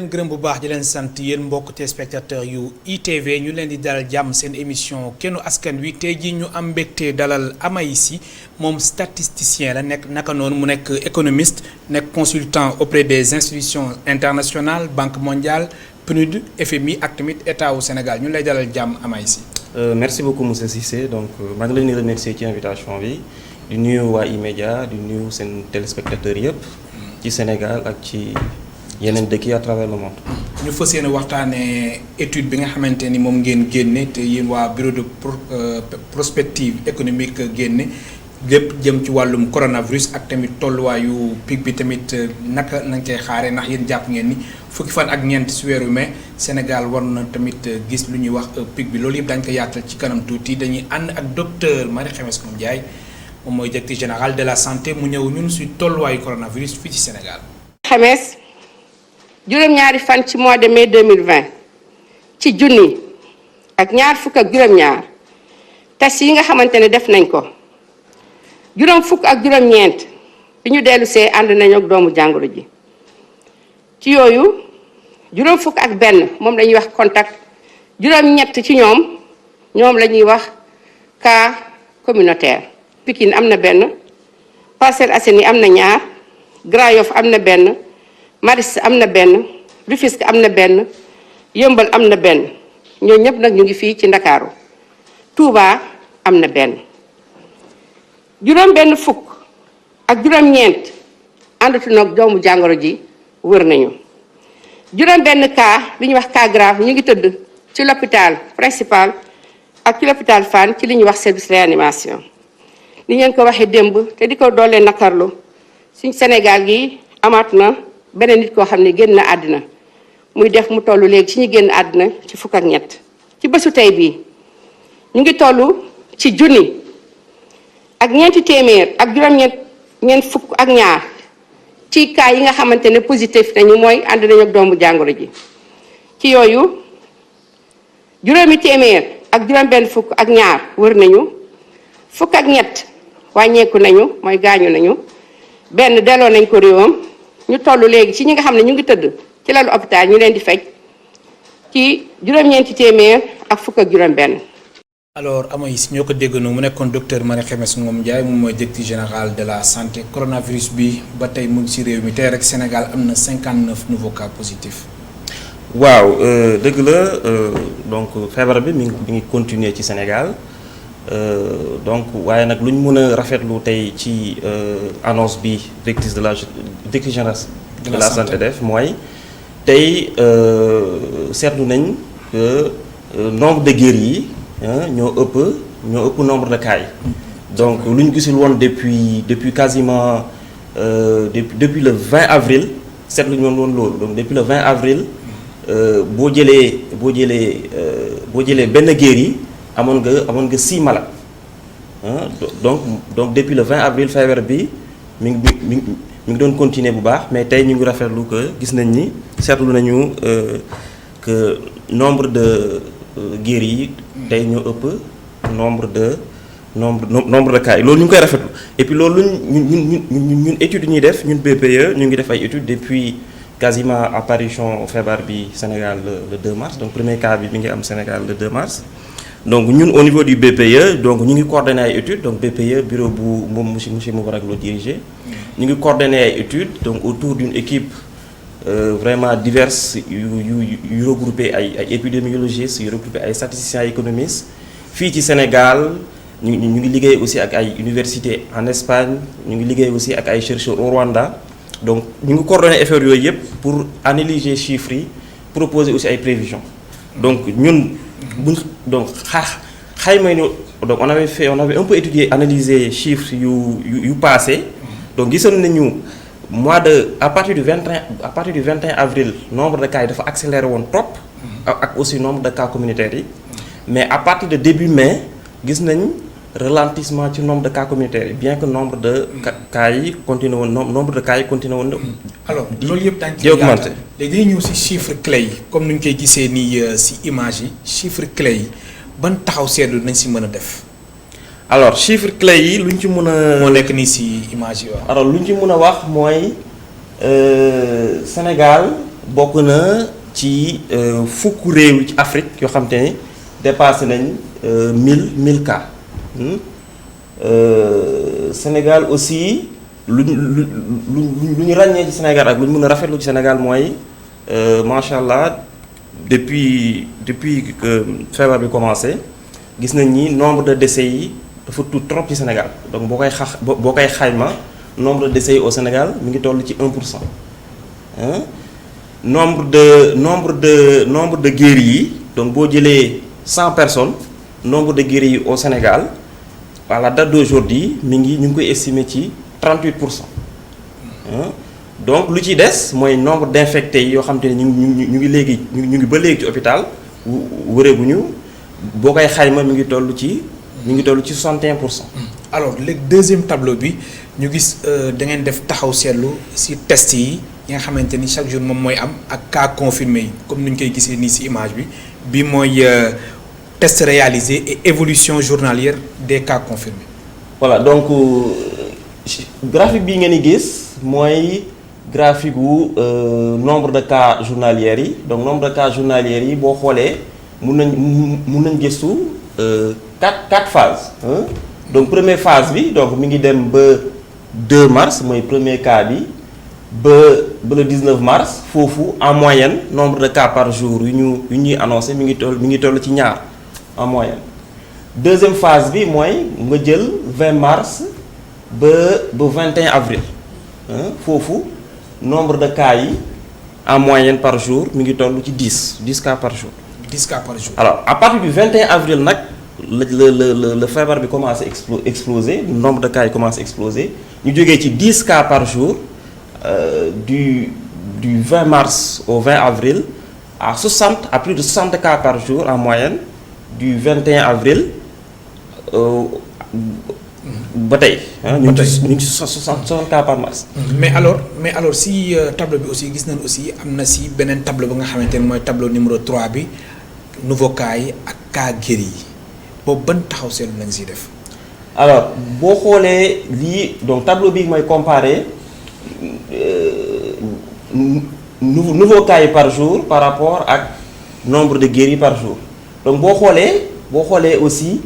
leen gërëm bu baax di leen sant yéen mbokk téléspectateurs yu ITV ñu leen di dalal jàmm seen émission kennu askan wi tey jii ñu am mbégte dalal Amaï Sy moom statisticien la nekk naka noonu mu nekk économiste nekk consultant auprès des institutions internationales Banque mondiale PNUD FMI ak tamit état wu Sénégal ñu lay dalal jàmm Amaï Sy. Merci beaucoup monsieur Cissé donc maa ngi leen di remercier ci invitation bi di nuyu waa E-Media di nuyu seen téléspectateurs yëpp ci Sénégal ak ci. yeneen dëkk yi à travers le monde. ñu fas yéene waxtaanee étude bi nga xamante ni moom ngeen génne te yéen waa bureau de prospective économique génne lépp jëm ci wàllum coronavirus ak tamit tolluwaayu pic bi tamit naka lañ koy xaaree ndax yéen jàpp ngeen ni fukki fan ak ñeent si weeru mai Sénégal war na tamit gis lu ñuy wax pic bi loolu yëpp dañ ko yaatal ci kanam tuuti dañuy ànd ak docteur Marie Khemesse Ngom Ndiaye moom mooy directeur général de la santé mu ñëw ñun si tolluwaayu coronavirus fii ci Sénégal. Khemesse. juróom-ñaari fan ci mois de mai 2020 ci junni ak ñaar fukk ak juróom-ñaar test yi nga xamante ne def nañ ko juróom fukk ak juróom-ñeent bi ñu dellu see ànd nañu ak doomu jàngoro ji ci yooyu juróom fukk ak benn moom la ñuy wax contact juróom-ñett ci ñoom la ñuy wax cas communautaire. Pikine am na benn Parcelles Assainies am na ñaar Grand Yoff am na benn Maristes am na benn Rufisque am na benn Yëmbal am na benn ñoo ñëpp nag ñu ngi fii ci Ndakaaru Touba am na benn juróom benn fukk ak juróom-ñeent àndatu nag doomu jàngoro ji wër nañu juróom benn cas li ñuy wax cas grave ñu ngi tëdd ci l'hôpital principal ak ci l'hôpital Fann ci li ñuy wax service réanimation li ngeen ko waxee démb te di ko doolee nakarlu suñ Sénégal gi amaat na beneen nit koo xam ne génn na àddina muy def mu toll léegi ci ñu génn àddina ci fukk ak ñett ci bésu tey bii ñu ngi toll ci junni ak ñeenti téeméer ak juróom-ñeent fukk ak ñaar ci cas yi nga xamante ne positif nañu mooy ànd nañu ak doomu jàngoro ji ci yooyu juróomi téeméer ak juróom-benn fukk ak ñaar wër nañu fukk ak ñett wàññeeku nañu mooy gaañu nañu benn delloo nañ ko réewam ñu toll léegi ci ñi nga xam ne ñu ngi tëdd ci lalu hôpital ñu leen di faj ci juróom-ñeenti téeméer ak fukk ak juróom-benn. alors Amaï Sy ñoo ko déggandoo mu nekkoon docteur Marie Khemesse Ngom Ndiaye moom mooy directeur général de la santé coronavirus bi ba tey mu ngi ci réew mi tey rek Sénégal am na 59 nouveaux cas positifs. waaw dëgg la donc feebar bi mi ngi continuer ci Sénégal. Donc waaye nag lu ñu mën a rafetlu tey ci annonce bi directrice générale de la santé def mooy tey seetlu nañ que nombre de guéris yi ñoo ëpp nombre de cas yi donc lu ñu gisul woon depuis quasiment depuis le 20 avril seetlu ñu woon loolu donc depuis le 20 avril boo jëlee benn guéri amoon nga 6 malades donc depuis le 20 avril feebar bi mi ngi doon continuer bu baax mais tey ñu ngi rafetlu que gis nañ ni seetlu nañu que nombre de guéris yi tey ñoo ëpp nombre de cas yi loolu ñu ngi koy rafetlu et puis loolu ñun études yi ñuy def ñun BPE ñu ngi def ay études depuis quasiment apparition feebar bi Sénégal le 2 mars donc premier cas bi mi ngi am Sénégal le 2 mars. Donc ñun au niveau du BPE donc ñu ngi coordonné ay études donc BPE bureau bu moom monsieur Moubarak Lo dirigé ñu ngi coordonné ay études donc autour d'une équipe vraiment diverse yu regroupé ay épidémiologistes yu regroupé ay statisticiens économistes fii ci Sénégal ñu ngi liggéey aussi ak ay universités en Espagne ñu ngi liggéey aussi ak ay chercheurs au Rwanda donc ñu ngi coordonné effort yooyu yëpp pour analyser chiffres yi proposer aussi ay prévisions donc ñun. Donc xayma ñu donc on avait un peu étudié analysé chiffres yu passé donc gisoon nañu à partir du 21 avril nombre de cas yi dafa accéléré woon trop ak aussi nombre de cas communautaires yi mais à partir de début mai gis nañ ralentissement ci nombre de cas communautaires yi bien que nombre de cas yi continué woon nombre de cas yi continué woon alors loolu yëpp daañu ci augmenté léegi dañuy ñëw si chiffre clé yi comme ni ñu koy gisee nii si image yi chiffre clé yi ban taxaw seetlu nañ si mën a def. alors chiffre clé yi lu ñu ci mën a. moo nekk nii si image yi waaw. alors lu ñu ci mën a wax mooy Sénégal bokk na ci fukk réew ci Afrique yoo xam te ne dépassé nañ 1000 cas. Sénégal aussi lu ñu ràññee ci Sénégal ak lu ñu mën a rafetlu ci Sénégal mooy macha allah depuis que feebar bi commencé gis nañ ni nombre de décès yi dafa tuut trop ci Sénégal donc boo koy xayma nombre de décès yi au Sénégal mi ngi toll ci 1%. nombre de guéris yi donc boo jëlee 100 personnes nombre de guéris yi au Sénégal à la date d'aujourd'hui ñu ngi koy estimer ci 38%. donc lu ci des mooy nombre d'infectés yi yoo xam te ne ñu ngi ba léegi ci hôpital wëreeguñu boo koy xayma mi ngi toll ci 61%. alors léegi deuxième tableau bi ñu gis da ngeen def taxaw seetlu ci test yi nga xamante ni chaque jour moom mooy am ak cas confirmé yi comme ni ñu koy gisee nii ci image bi mooy test réalisé et évolution journalière des cas confirmés. voilà donc graphique bii ngeen di gis mooy graphique wu nombre de cas journaliers yi donc nombre de cas journaliers yi boo xoolee mun nañ gëstu 4 phases. donc première phase bi donc mi ngi dem ba 2 mars mooy premier cas bi ba le 19 mars foofu en moyenne nombre de cas par jour yu ñuy annoncé mi ngi toll ci ñaar en moyenne. deuxième phase bi mooy nga jël 20 mars ba 21 avril foofu nombre de cas yi en moyenne par jour mi ngi toll ci 10 cas par jour. 10 cas par jour. alors à partir du 21 avril nag le feebar bi commencé exploser nombre de cas yi commencé exploser ñu jógee ci 10 cas par jour du 20 mars au 20 avril à plus de 60 cas par jour en moyenne du 21 avril ba tey. ñu ngi ci 60 cas par mars. mais alors si tableau bi aussi gis nañ aussi am na si beneen tableau ba nga xamante ne mooy tableau numéro 3 bi nouveau cas yi ak cas guéris yi boobu ban taxaw seetlu lañ siy def. alors boo xoolee lii donc tableau bi mooy comparer nouveau cas yi par jour par rapport ak nombre de guéris par jour donc boo xoolee aussi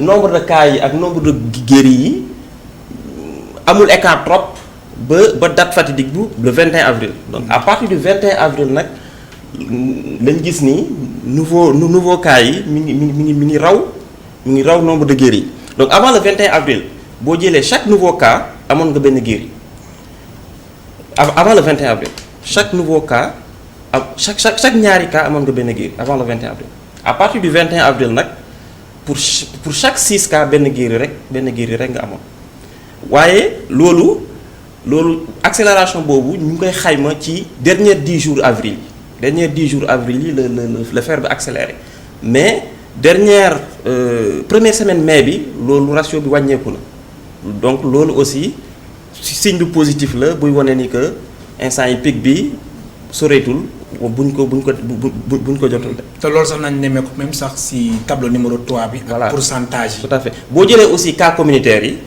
nombre de cas yi ak nombre de guéris yi amul écart trop ba date fatidique bu le 21 avril donc à partir du 21 avril nag lañ gis ni nouveau cas yi mi ngi raw nombre de guéris yi donc avant le 21 avril boo jëlee chaque nouveau cas amoon nga benn guéri avant le 21 avril chaque nouveau cas chaque ñaari cas amoon nga benn guéri avant le 21 avril à partir du 21 avril nag pour chaque 6 cas benn guéri rek nga amoon waaye loolu accélération boobu ñu ngi koy xayma ci dernier 10 jours avril yi la feebar bi accéléré mais dernière première semaine mai bi loolu ratio bi wàññeeku na donc loolu aussi signe bi positif la buy wane ni que instant yi pic bi soreetul buñ ko jotul. te loolu sax nañ nemmeeku même sax si tableau numéro 3 bi. voilà ak pourcentage yi. tout à fait boo jëlee aussi cas communautaires yi.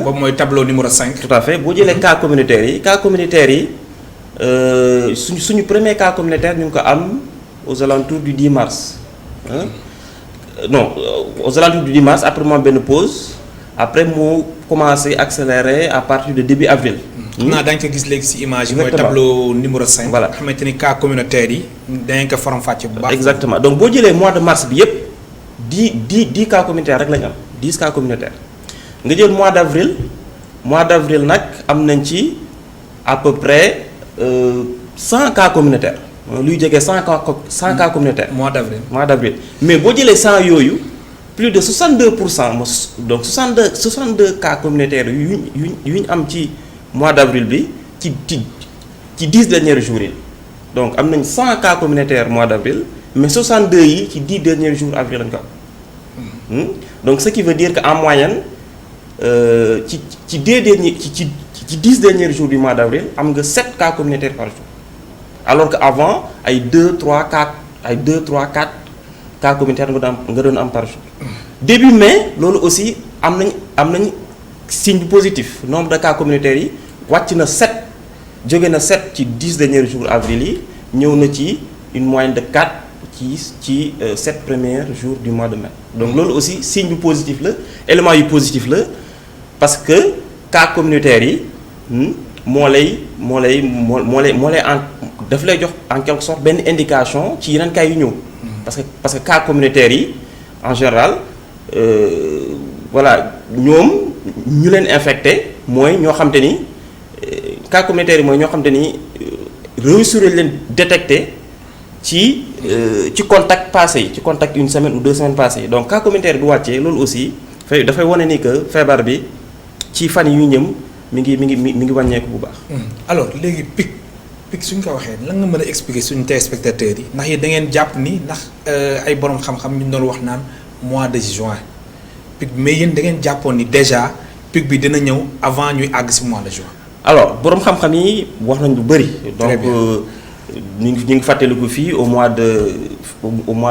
boobu mooy tableau numéro 5. tout à fait boo jëlee cas communautaires yi suñu premier cas communautaire ñu ngi ko am aux alentours du 10 mars. non aux alentours du 10 mars après mu am benn pause après mu commencé accélérer à partir de début avril. xam naa dañ ko gis léegi ci image yi. mooy Exactement. tableau numéro 5. Voilà. xamante ni cas communautaire yi dañ ko faram-fàcce bu baax. exactement donc boo jëlee mois de mars bi yépp 10 cas communautaires rek la ñu am 10 cas communautaires nga jël mois d'avril nag am nañ ci à peu près 100 cas communautaires luy jege 100 cas communautaires. mois d'avril. Mais boo jëlee 100 yooyu plus de 62% donc 62 cas communautaires yu ñu am ci mois d'avril bi ci 10 derniers jours yi donc am nañ 100 cas communautaires mois d'avril mais 62 yi ci 10 derniers jours avril lañ ko am donc ce qui veut dire que en moyenne ci 10 derniers jours du mois d'avril am nga 7 cas communautaires par jour alors que avant ay 2 3 4 cas communautaires nga doon am par jour. début mai loolu aussi am nañ signe positif nombre de cas communautaires yi wàcc na 7 jóge na 7 ci 10 derniers jours avril yi ñëw na ci une moyenne de 4 ci 7 premiers jours du mois de mai. Donc loolu aussi signe bu positif la élément yu positif la parce que cas communautaire yi moo lay daf lay jox en quelque sorte benn indication ci yeneen cas yu ñëw. parce que cas communautaire yi en général voilà ñoom ñu leen infecté mooy ñoo xam te ni cas communautaire yi mooy ñoo xam te ni réussir leen détecté ci contact passé yi ci contact une semaine ou 2 semaines passées yi donc cas communautaire bi wàccee loolu aussi dafay wane ni que feebar bi ci fan yu ñëm mi ngi wàññeeku bu baax. alors léegi pic suñ ko waxee lan nga mën a expliquer suñu téléspectateurs yi ndax yi da ngeen jàpp ni ndax ay borom xam-xam ñu doon wax naan mois de juin pic mais yéen da ngeen jàppoon ni déjà pic bi dina ñëw avant ñuy àgg ci mois de juin. alors borom xam-xam yi wax nañ lu bëri. donc ñu ngi fàttaliku fii au mois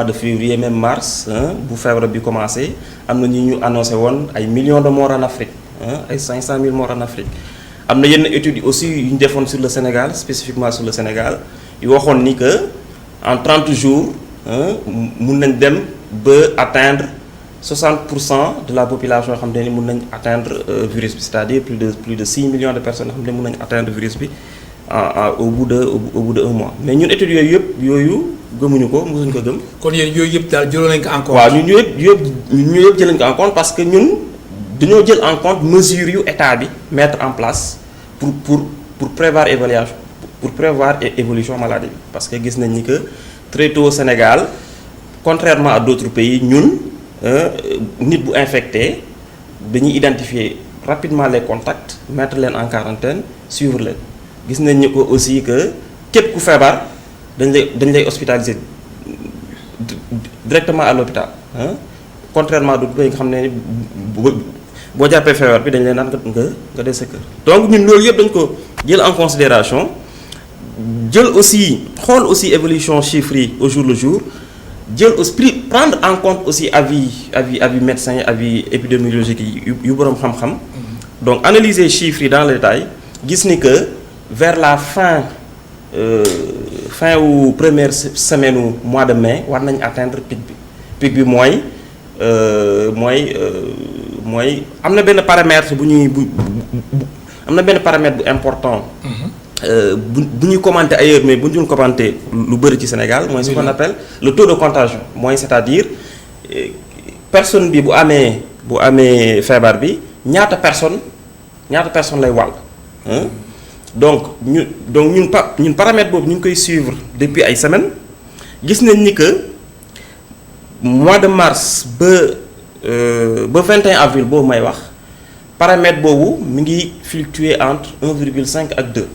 de février même mars bu feebar bi commencé am na ñu annoncé woon ay millions de morts en Afrique ay 500 000 morts en Afrique. am na yenn études aussi yu ñu defoon sur le Sénégal spécifiquement sur le Sénégal yu waxoon ni que en 30 jours mun nañ dem ba atteindre 60% de la population yoo xam ne mun nañ atteindre virus bi c'est-à-dire plus de 6 millions de personnes yoo xam ne mun nañ atteindre virus bi au bout de 1 mois mais ñun études yooyu gëmuñu ko mosuñ ko gëm. kon yéen yooyu yëpp daal jëloon nañ ko en compte. waaw ñun yooyu yëpp jël nañ ko en compte parce que ñun. dañoo jël en compte mesures yu état bi mettre en place pour prévoir évolution maladie bi parce que gis nañ ni que très tôt au Sénégal contrairement à d'autres pays ñun nit bu infecté dañuy identifier rapidement les contacts mettre leen en quarantaine suivre leen gis nañ ni ko aussi que képp ku feebar dañ lay hospitaliser directement à l'hôpital contrairement à d'autres pays nga xam ne boo jàppee feebar bi dañ leen naan nga des sa kër donc ñun loolu yëpp dañ ko jël en considération jël aussi xool aussi évolution chiffres yi au jour le jour jël aussi prendre en compte aussi avis médecins yi avis épidémiologiques yi yu boroom xam-xam donc analyser chiffres yi dans le détail gis ni que vers la fin wu première semaine u mois de mai war nañ atteindre pic bi mooy am na benn paramètre bu important. bu ñuy commenter ailleurs mais bu ñu commenter lu bëri ci Sénégal mooy ce qu'on appelle le taux de contagion mooy c'est-à-dire personne bi bu amee feebar bi ñaata personne lay wàll. donc ñun paramètre boobu ñu ngi koy suivre depuis ay semaines gis nañ ni que mois de mars ba 21 avril boobu may wax paramètre boobu mi ngi fluctuer entre 1,5 ak 2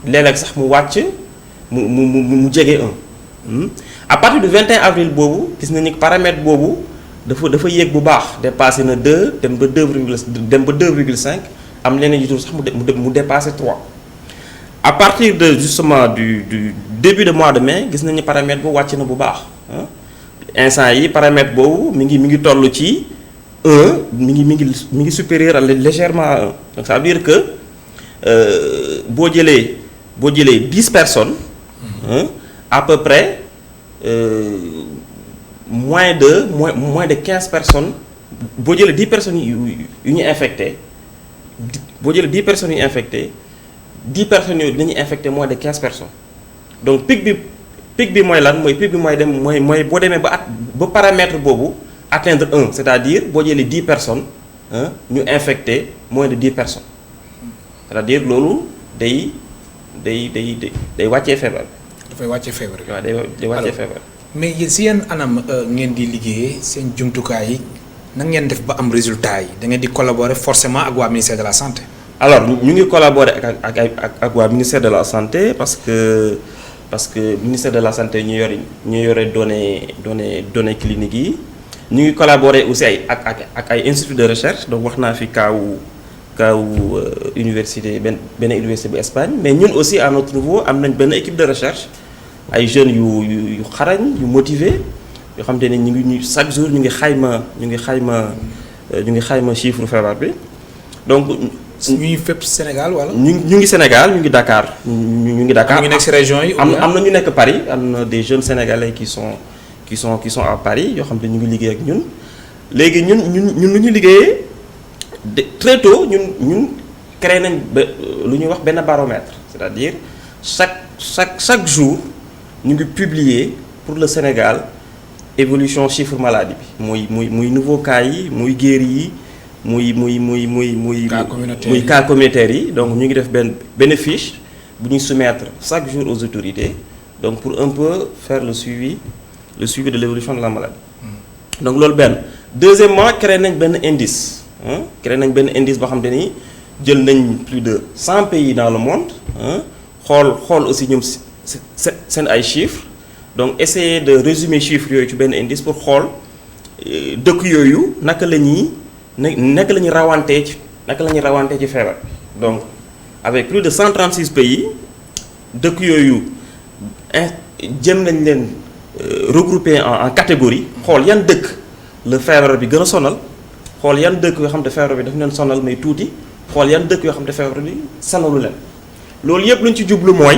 léeg-léeg sax mu wàcc mu jege 1 à partir du 21 avril boobu gis nañu ni paramètre boobu dafa yéeg bu baax dépassé na 2 dem ba 2,5 am leneen yu tuuti sax mu dépassé 3 à partir de justement du début de mois de mai gis nañu paramètre boobu wàcc na bu baax instant yi paramètre boobu mi ngi toll ci 1 mi ngi supérieur à légèrement à 1 donc ça veut dire que boo jëlee 10 personnes à peu près moins de 15 personnes boo jëlee 10 personnes yu ñu infecté boo jëlee 10 personnes yu infecté 10 personnes yooyu dinañu infecté moins de 15 personnes donc pic bi mooy lan mooy pic bi mooy boo demee ba paramètre boobu atteindre 1 c'est-à-dire boo jëlee 10 personnes ñu infecté moins de 10 personnes c'est-à-dire loolu day wàccee feebar. dafay wàccee feebar. waaw day wàccee feebar. mais yéen si yenn anam ngeen di liggéeyee seen jumtukaay yi nan ngeen def ba am résultat yi da ngeen di collaborer forcément ak waa ministère de la santé. alors ñu ngi collaborer ak waa ministère de la santé parce que ministère de la santé ñu yore données cliniques yi ñu ngi collaborer aussi ak ay instituts de recherche donc wax naa fi kaawu université benn université bu Espagne mais ñun aussi à notre niveau am nañ benn équipe de recherche ay jeunes yu xarañ yu motivés yoo xam te ne chaque jour ñu ngi xayma chiffre feebar bi donc ñuy fépp Sénégal wala. ñu ngi Sénégal ñu ngi Dakar ñu ngi Dakar. ñu ngi nekk ci région yi. am na ñu nekk Paris am na des jeunes sénégalais qui sont à Paris yoo xam ne ñu ngi liggéey ak ñun léegi ñun lu ñu liggéeyee très tôt ñun créé nañ lu ñuy wax benn baromètre c'est-à-dire chaque jour ñu ngi publier pour le Sénégal évolution chiffre maladie bi muy nouveau cas yi muy guéri yi muy cas communautaire yi donc ñu ngi def benn fiche bu ñuy soumettre chaque jour aux autorités donc pour un peu faire le suivi de l'évolution de la maladie. Donc loolu benn deuxièmement créé nañ benn indice boo xam te ni jël nañ plus de 100 pays dans le monde xool aussi ñoom seen ay chiffres donc essayer de résumer chiffres yooyu ci benn indice pour xool dëkk yooyu naka la ñuy rawantee ci feebar donc avec plus de 136 pays dëkk yooyu jëm nañ leen regrouper en catégorie xool yan dëkk la feebar bi gën a sonal xool yan dëkk yoo xam ne feebar bi daf leen sonal mais tuuti xool yan dëkk yoo xam ne feebar bi sonalu leen loolu yëpp lu ñu ci jublu mooy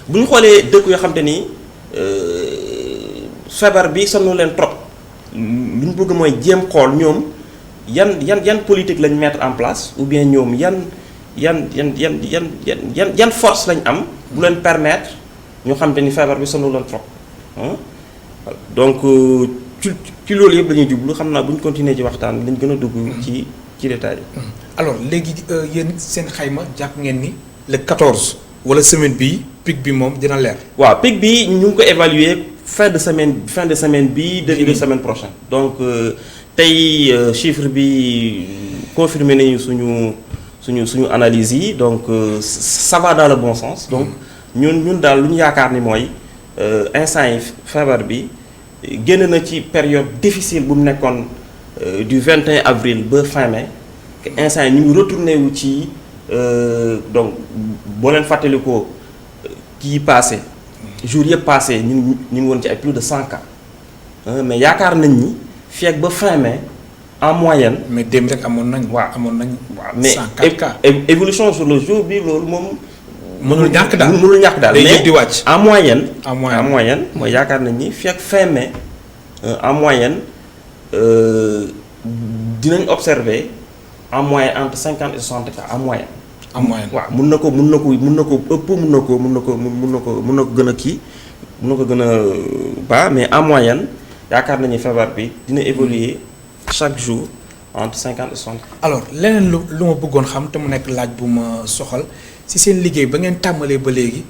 bu ñu xoolee dëkk yoo xam te ni feebar bi sonalu leen trop lu ñu bëgg mooy jéem xool ñoom yan politique lañ mettre en place ou bien ñoom yan force lañ am bu leen permettre ñu xam te ni feebar bi sonalu leen trop donc ci loolu yëpp la ñuy jublu xam naa bu ñu continuer ci waxtaan lañ gën a dugg ci détail yi. alors léegi yéen seen xayma jàpp ngeen ni le 14 wala semaine bii pic bi moom dina leer. waaw pic bi ñu ngi ko évaluer fin de semaine bi début de semaine prochaine. donc tey chiffre bi confirmé nañu suñu analyse yi donc ça va dans le bon sens. donc ñun daal lu ñu yaakaar ni mooy instant yi feebar bi génn na ci période difficile bu mu nekkoon du 21 avril ba fin mai instant yi ñu ngi retourné wu ci donc boo leen fàttalikoo kii passé jour yëpp passé ñu ngi woon ci ay plus de 100 cas mais yaakaar nañ ni fii ak ba fin mai en moyenne. mais démb rek amoon nañ. waaw mais 104 cas. évolution sur le jour bi loolu moom. mënul ñàkk daal mais day di wàcc. en moyenne mooy yaakaar nañ ni fii ak fin mai en moyenne dinañ observer en moyenne entre 50 et 60 cas en moyenne. waaw mun na ko ëpp mun na ko gën a kii mun na ko gën a baax mais en moyenne yaakaar nañu feebar bi dina évoluer chaque jour entre 50 et 60. alors leneen lu ma bëggoon xam te mu nekk laaj bu ma soxal ci seen liggéey ba ngeen tàmbalee ba léegi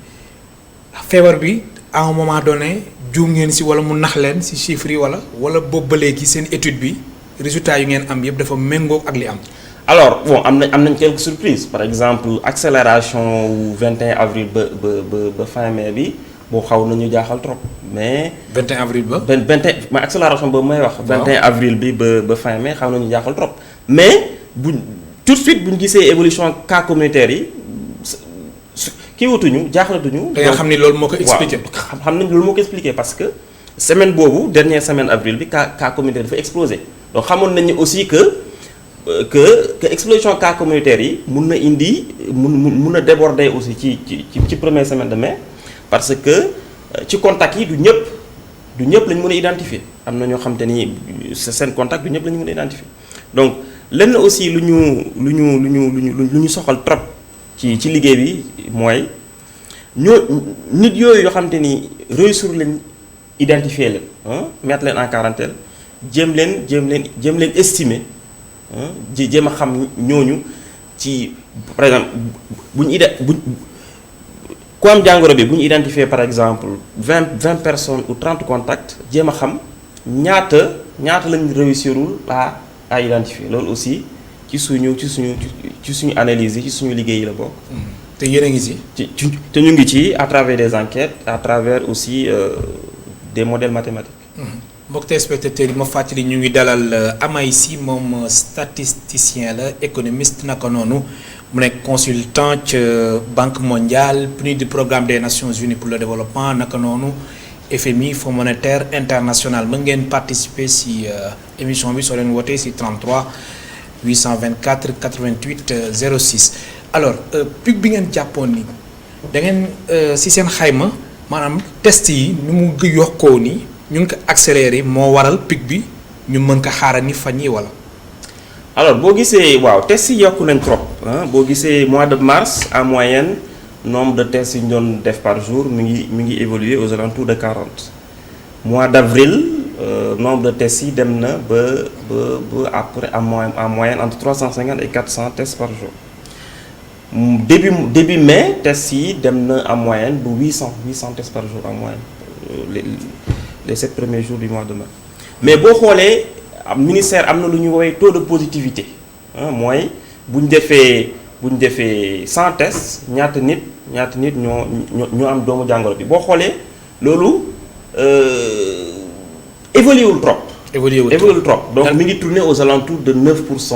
feebar bi à un moment donné juum ngeen ci walla mu nax leen ci chiffres yi walla boobu ba léegi seen étude bi résultat yu ngeen am yëpp dafa méngoo ak li am. alors bon am nañ quelques surprises par exemple accélération wu 21 avril ba fin mai bi boo xaw nañu jaaxal trop mais. 21 avril ba. 21 ma accélération boobu may wax. 21 avril bi ba fin mai xaw nañu jaaxal trop mais tout de suite bu ñu gisee évolution cas communautaire yi kii wutuñu jaaxlatuñu. da nga xam ni loolu moo ko expliqué. waaw xam nañ loolu moo ko expliqué parce que semaine boobu dernière semaine avril bi cas communautaire dafa explosé donc xamoon nañu aussi que explosion cas communautaire yi mun na indi mun na déborder aussi ci première semaine de mai parce que ci contact yi du ñëpp lañ mën a identifier am na ñoo xam te ni seen contact du ñëpp lañ mën a identifier donc lenn aussi lu ñu soxal trop ci liggéey bi mooy nit yooyu yoo xam te ni réussir lañ identifier leen mettre leen en quarantaine jéem leen estimer jéem a xam ñooñu ci par exemple ku am jàngoro bi bu ñu identifier par exemple 20 personnes ou 30 contacts jéem a xam ñaata lañ réussirul à identifier loolu aussi ci suñu analyse yi ci suñu liggéey yi la bokk. te yéen a ngi ci. te ñu ngi ci à travers des enquêtes à travers aussi des modèles mathématiques. mbokk téléspectateurs yi ma fàttali ñu ngi dalal Amay Sy moom statisticien la économiste naka noonu mu nekk consultant ca Banque mondiale PNUD du programme des Nations Unies pour le développement naka noonu FMI Fonds monétaire international mën ngeen participer si émission bi soo leen wootee si 33 824 88 06 alors pic bi ngeen jàppoon ni da ngeen si seen xayma maanaam test yi nu mu yokkoo ni ñu ngi ko accéléré moo waral pic bi ñu mën ko xaaral ni fan yi wala. alors boo gisee waaw tests yi yokku nañ trop boo gisee mois de mars en moyenne nombre de tests yi ñu doon def par jour mi ngi évoluer aux alentours de 40 mois d'avril nombre de tests yi dem na ba après en moyenne entre 350 et 400 tests par jour début mai tests yi dem na en moyenne bu 800 tests par jour en moyenne les 7 premiers jours du mois de mai mais boo xoolee ministère am na lu ñu woowee taux de positivité mooy bu ñu defee 100 tests ñaata nit ñoo am doomu jàngoro bi boo xoolee loolu évolué wul trop. Donc mi ngi tourner aux alentours de 9%.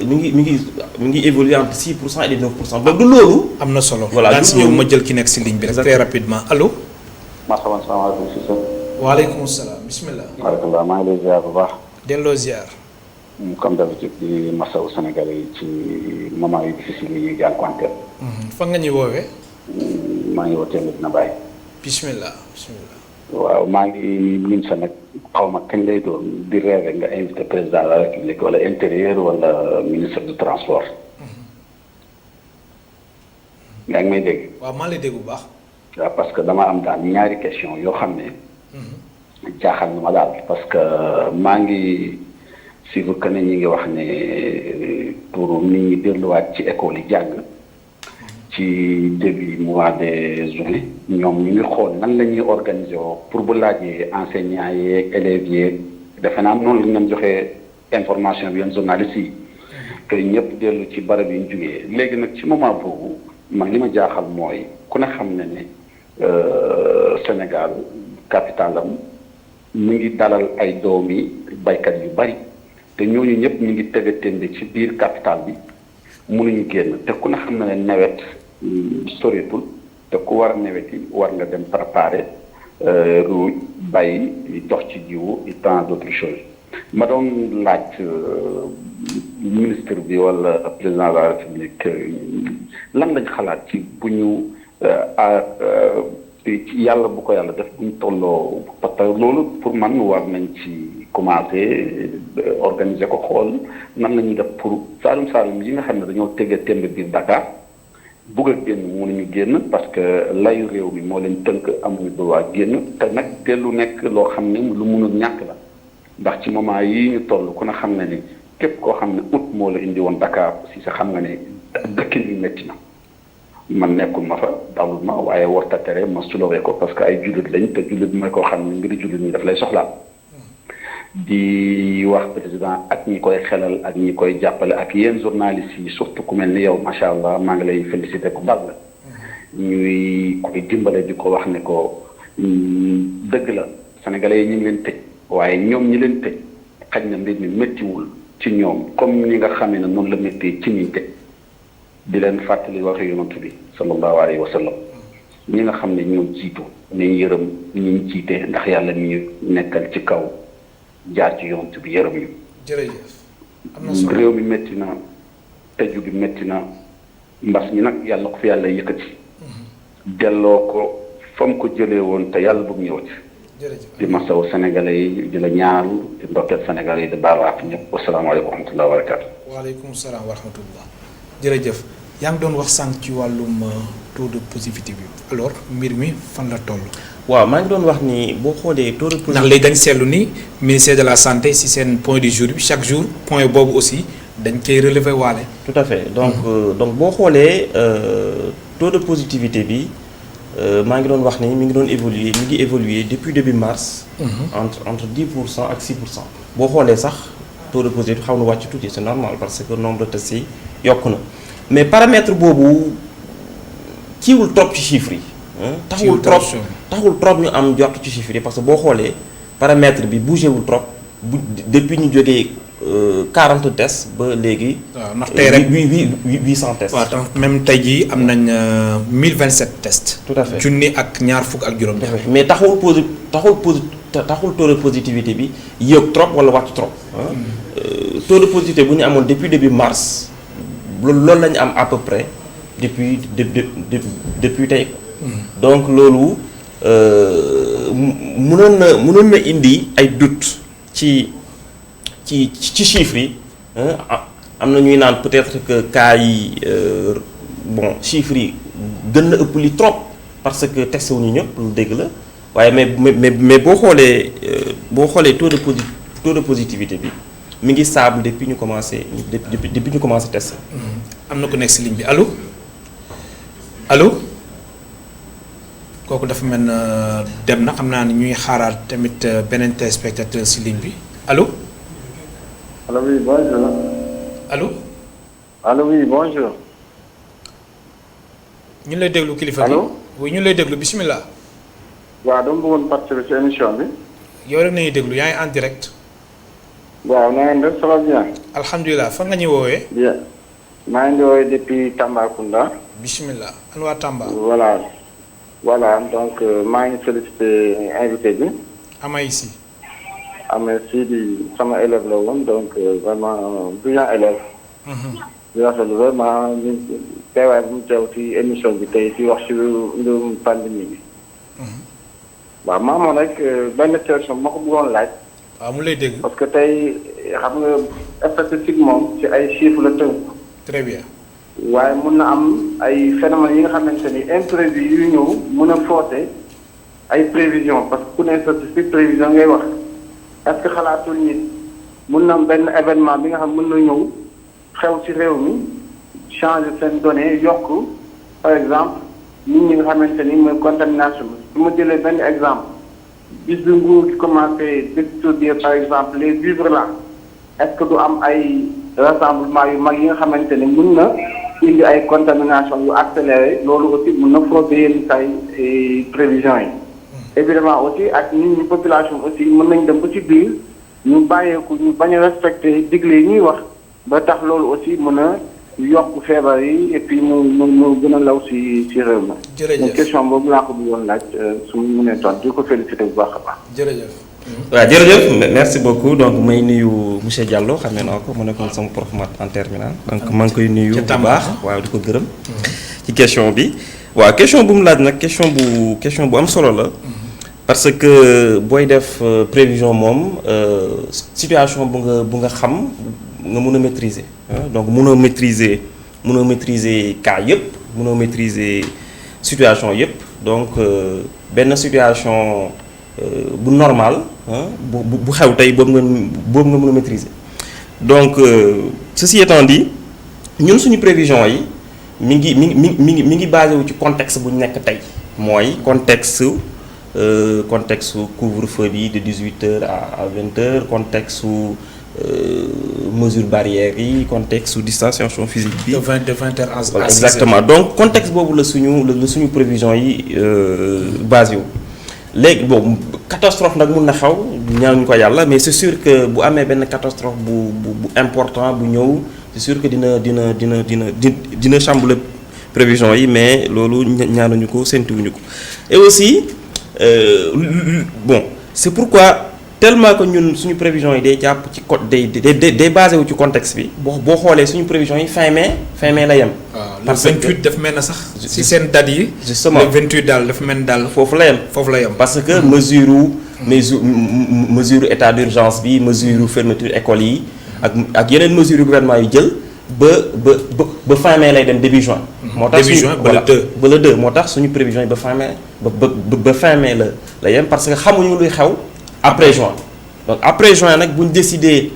mi ngi évoluer entre 6% et 9%. Donc du loolu. am na solo voilà daan si ñëw ma jël ki nekk si ligne bi rek très rapidement allo. salaamaaleykum si sa. waaleykum salaam bismillah. waaleykum maa ngi lay ziar bu baax. delloo ziar. comme d'habitude di masawu Sénégal yi ci moment yu difficile yi ñuy jànkuwanteel. fan nga ñuy woowee. maa ngi wootee Medina Baye. bismillah. waaw maa ngi lim sa nag xaw ma kañ lay doon di rêve nga invité président de la république wala intérieur wala ministre du transport. yaa ngi may dégg. waaw maa lay dégg bu baax. waaw parce que dama am daal ñaari question yoo xam ne. jaaxal na ma daal parce que maa ngi suivre que ne ñi ngi wax ne pour nit ñi delluwaat ci école yi jàng. ci début mois de juin ñoom ñu ngi xool nan la ñuy organiser pour bu laajee enseignants yeeg élèves yeeg defe naa noonu la ñu leen joxee information bi yéen journalistes yi que ñëpp dellu ci barab yi ñu jugee léegi nag ci moment boobu man li ma jaaxal mooy ku ne xam ne ne Sénégal capitalam mu ngi dalal ay doomi baykat yu bari te ñooñu ñëpp ñu ngi tëgg a tënde ci biir capital bi mënuñu génn te ku ne xam ne nawet soreetul te ku war a nawet yi war nga dem préparer ruuj bay dox ci jiwu et tant d'autres choses ma doon laaj ministre bi wala président de la république lan lañ xalaat ci bu ñu yàlla bu ko yàlla def bu ñu tolloo parce que loolu pour man war nañ ci commencer organiser ko xool nan la ñuy def pour saalum yi nga xam ne dañoo tege temb biir Dakar bugg a génn mënuñu génn parce que layu réew mi moo leen tënk amuñu droit génn te nag dellu nekk loo xam ne lu mënul ñàkk la ndax ci moment yii ñu toll ku ne xam ne ni képp koo xam ne août moo la indi woon Dakar si sa xam nga ne dëkkin bi métti na man nekkul ma fa dalul ma waaye warta tere ma soulever ko parce que ay jullit lañ te jullit mooy koo xam ne mbiri jullit ñi daf lay soxlaal di wax président ak ñi koy xelal ak ñi koy jàppale ak yéen journalistes yi surtout ku mel ni yow macha allah maa ngi lay féliciter ku baax la ñuy koy dimbale di ko wax ne ko dëgg la sénégalais yi ñu ngi leen tëj waaye ñoom ñi leen tëj xaj na mbir mi méttiwul ci ñoom comme ni nga xamee ne noonu la métti ci ñi tëj di leen fàttali waxi yonent bi sallallahu alayhi wa sallam ñi nga xam ne ñoo jiitu nañ yërëm ñi jiite ndax yàlla ñu nekkal ci kaw jaar ci yonent bi yërëm ñu. jërëjëf. am na solo réew mi métti na tëju bi métti na mbas mi nag yàlla ko fi yàlla yëkkati. delloo ko fa mu ko jëlee woon te yàlla bëgg ñëwati. jërëjëf di masawu sénégalais yi di la ñaaru di ndokkeel sénégalais yi di baal waat ñëpp wasalaamaaleykum wa rahmatulah wa barakaatu. waaleykum salaam wa rahmatullah jërëjëf yaa ngi doon wax sànq ci wàllum taux de positivité bi alors mbir mi fan la toll. waaw maa ngi doon wax ni boo xoolee taux de positivité. ndax léegi dañ seetlu ni ministère de la santé si seen point du jour bi chaque jour point boobu aussi dañ koy relever waale. tout à fait donc boo xoolee taux de positivité bi maa ngi doon wax ni mi ngi évoluer depuis début mars. entre 10% ak 6%. boo xoolee sax taux de positivité xaw na wàcc tuuti c'est normal parce que nombre de tests yi yokku na mais paramètre boobu kiiwul trop ci chiffres yi. taxul trop ñu am jot ci chiffres yi parce que boo xoolee paramètre bi bougé wul trop depuis ñu jógee 40 tests ba léegi. waaw ndax tey rek 800 tests. waaw même tey jii am nañ 1027 tests. tout à fait junni ak ñaar fukk ak juróom. mais taxul taxul taux de positivité bi yéeg trop wala wàcc trop taux de positivité bu ñu amoon depuis début mars loolu la ñu am à peu près depuis tey donc loolu mënoon na indi ay doute ci chiffres yi am na ñuy naan peut-être que cas yi bon chiffres yi gën na ëpp li trop parce que testé wuñu ñëpp lu dégg la waaye mais boo xoolee taux de positivité bi mi ngi stable depuis ñu commencé tester. am na ku nekk si ligne bi allo kooku dafa mel na dem na xam naa ni ñuy xaaraat tamit beneen téléspectateur si ligne bi allo. Allô, oui, bonjour. Allô? Allô, oui, bonjour. ñu lay déglu kilifa bi. Allô? Oui, ñu lay déglu bismillah. waaw dama bëggoon participer ci émission bi. yow rek nañuy déglu yaa ngi en direct. waaw na ngeen def ça va bien. alhamdulilah fan nga ñuy woowee. bien maa ngi woowee depuis Tambacounda. bismillah an waa Tamba. voilà donc maa ngi félicité invité bi. ama ici. amee si di sama élève la woon donc vraiment brillant élève. di rafetlu vraiment ñu teewaay bu mu teew ci émission bi tey ci wax ci mbirum pandémie bi. waaw maamoon rek benn question bu ma ko bëggoon laaj. waaw mu lay dégg. parce que tey xam nga statistique moom ci ay chiffres la tënk. très bien. waaye mun na am ay phénomènes yi nga xamante ni imprévu yu ñëw mun a fausser ay prévisions parce que ku ne statistique prévision ngay wax. est-ce que xalaatul nit mun na benn événement bi nga xam mun na ñëw xew ci réew mi changer seen données yokk par exemple nit ñi nga xamante ni mooy contamination bi su ma jëlee benn exemple bis bi nguur gi commencé distribuer par exemple les vivres là est-ce que du am ay rassemblement yu mag yi nga xamante ni mun na indi ay contamination yu accéléré loolu aussi mun na fausser yenn say prévisions yi. évidemment aussi ak nit ñi population aussi mën nañ dem ba ci biir ñu bàyyeeku ñu bañ a respecté digle yi ñuy wax ba tax loolu aussi mën a yokk feebar yi et puis mu gën a law ci réew mi. jërëjëf donc question boobu laa ko bëggoon laaj su mu mënee tontu di ko félicité bu baax a baax. jërëjëf. waaw jërëjëf merci beaucoup donc may nuyu monsieur Diallo xam naa ko mu nekkoon sama prof maths en terminale donc maa ngi koy nuyu bu baax waaw di ko gërëm. ci question bi waaw question bu mu laaj nag question bu am solo la. parce que booy def prévision moom situation bu nga xam nga mun a maîtriser donc munoo maîtriser cas yëpp munoo maîtriser situation yëpp donc benn situation bu normal bu xew tey boobu nga mun a maîtriser donc ceci étant dit ñun suñu prévision yi mi ngi basé wu ci contexte bu ñu nekk tey mooy contexte couvre-feu bi de 18h à 20h contexte mesure barrière yi contexte distanciation physique bi. de 20h à 6h. Exactement donc contexte boobu la suñu prévision yi basé wu. léegi bon catastrophe nag mun na xew ñaanuñu ko yàlla mais c'est sûr que bu amee benn catastrophe bu important bu ñëw c'est sûr que dina chambouler prévision yi mais loolu ñaanuñu ko séntuwuñu ko et aussi. Bon c'est pourquoi tellement que ñun suñu prévision yi day jàpp ci day basé wu ci contexte bi boo xoolee suñu prévision yi fin mai la yem. parce que le 28 dafa mel na sax. si seen date yi. justement le 28 daal dafa mel ni daal. foofu la yem parce que mesure état d'urgence bi mesure fermeture école yi ak yeneen mesure gouvernement yu jël ba fin mai lay dem début juin. moo tax début juin ba le 2 moo tax suñu prévision yi ba fin mai ba fin mai la yem parce que xamuñu luy xew après juin donc après juin nag bu ñu décidé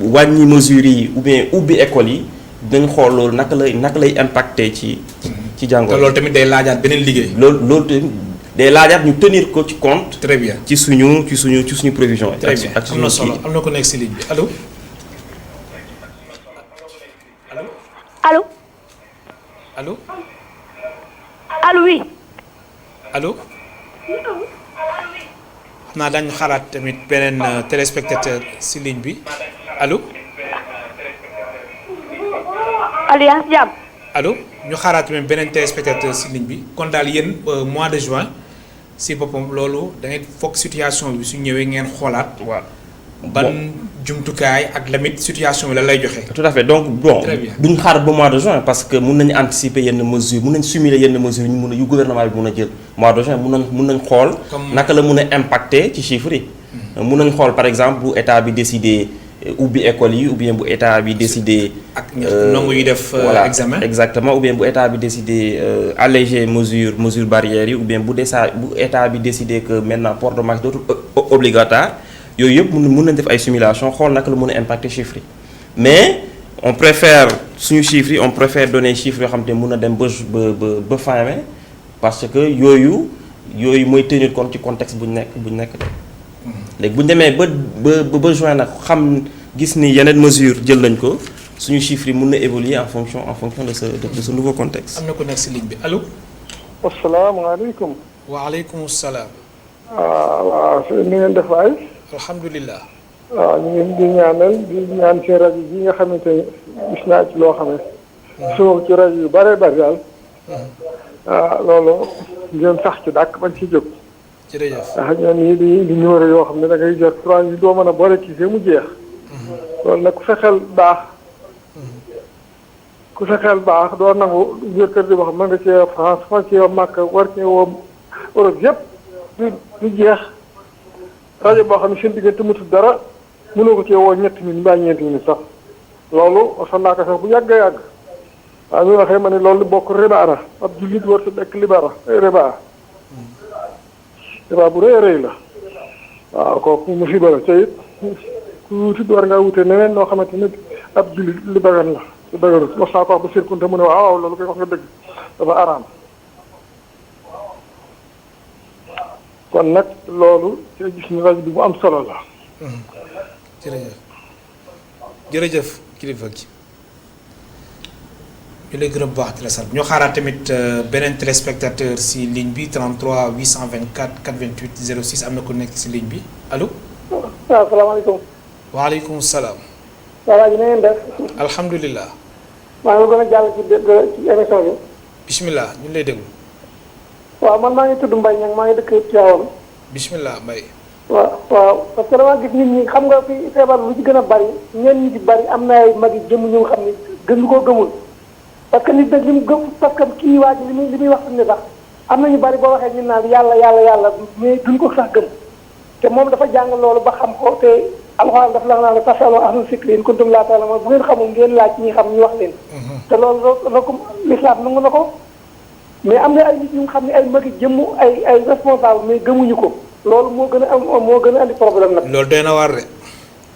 wàññi mesures yi ou bien ubbi école yi dinañ xool loolu naka lay impacté ci jàngoro. te loolu tamit day laajaat beneen liggéey. loolu tamit day laajaat ñu tenir ko ci compte. très bien ci suñu prévision. très bien am na solo am na ko nekk si ligne bi allo. Allô? Allô? Allô, oui. Allô? xam naa dañu xalaat tamit beneen téléspectateur si ligne bi allo. Allô, yaa ngi si jàmm. allo ñu xaaraat tamit beneen téléspectateur si ligne bi kon daal yéen mois de juin si boppam loolu da ngay foog situation bi su ñëwee ngeen xoolaat. waaw ban jumtukaay ak lamit situation bi la lay joxe. tout à fait donc bon Très bien. duñ xaar ba mois de juin parce que mun nañu anticiper yenn mesures mun nañ simuler yenn mesures yu ñu mun a yu gouvernement bi mun a jël mois de juin mun nañ xool. Comme- naka la mun a impacter ci chiffres yi. mun nañ xool par exemple bu état bi décider ubbi école yi ou bien bu état bi décider. ak ndongo yu def voilà examen. exactement ou bien bu état bi décider alléger mesure barrières yi ou bien bu état bi décider que maintenant port de masque dootul obligatoire yooyu yëpp mun nañ def ay simulation xool naka la mun a impacter chiffres yi mais on préfère suñu chiffres yi on préfère donner chiffres yoo xam te mun na dem ba fin mai parce que yooyu mooy tenir compte ci contexte bu ñu nekk de léegi bu ñu demee ba juin nag xam gis ni yeneen mesures jël nañ ko suñu chiffres yi mun na évoluer en fonction de ce nouveau contexte. am na ko nekk si ligne bi allo. asalaamaaleykum. waaleykum salaam. waaw ni ngeen def waay. alhamdulilah. waaw ñu ngi di ñaan seen rajo yi nga xamante ni gis naa ci loo xam ne. gisuma ci rajo yu bare bari daal. waaw loolu ngeen sax ci dàkk bañ ci jóg. jërëjëf. ndax ñoom ñii di numéro yoo xam ne da ngay jot 3 yi doo mën a boole ci mu jeex. loolu nag ku sa xel baax doo nangu jël kër di wax mën nga cee France fan cee Makka war cee woo Europe yëpp du jeex rajo boo xam ne seen diggante mutul dara mënoo ko cee woo ñetti minutes mbaa ñeenti minutes sax loolu waxoon naa ko sax bu yàgg a yàgg waaye bi waxee ma ne loolu bokk riba la ab jullit war sa dekk riba bu rëy a rëy la waaw kooku musiba la te it ku wutit war ngaa wute neneen noo xamante ne ab jullit li dagan la su daganut mos naa ko wax ba sirkunte mu ne waaw loolu koy wax nga dëgg dafa araam kon nag loolu ci gis ni rajo bi bu am solo la. jërëjëf kilifa gi ñu lay gërëm bu baax di la sant ñoo xaaraat tamit beneen téléspectateur si ligne bi 33 824 88 06 am na ku nekk si ligne bi allo. waaw salaamaaleykum. waaleykum salaam. waaw ji na ngeen def. alhamdulilah. maa ngi gën a jàll ci émission bi. bisimilah ñu lay déglu. waaw man maa ngi tudd Mbaye Niang maa ngi dëkk Tivaouane. bisimilah Mbaye. waaw parce que dama gis nit ñi xam nga fi feebar lu ci gën a bari ñenn ñi ci bari am na ay mag yi jëm ñu nga xam ne gën koo gëmul parce que nit nag li mu gëm parce que kii waa ji li muy wax ne sax am na ñu bari boo waxee ñu naan yàlla mais duñ ko sax gëm te moom dafa jàng loolu ba xam ko te alxuraan dafa la naan fasaloo ahlu zikri in kuntum laa ta'lamuun bu ngeen xamul ngeen laaj ñi xam ñu wax leen. te loolu la ko lislaam nangu na ko mais am na ay nit ñu xam ne ay mag yi jëmm ay responsable mais gëmuñu ko. loolu moo gën a andi problème nag. loolu doy na waar de.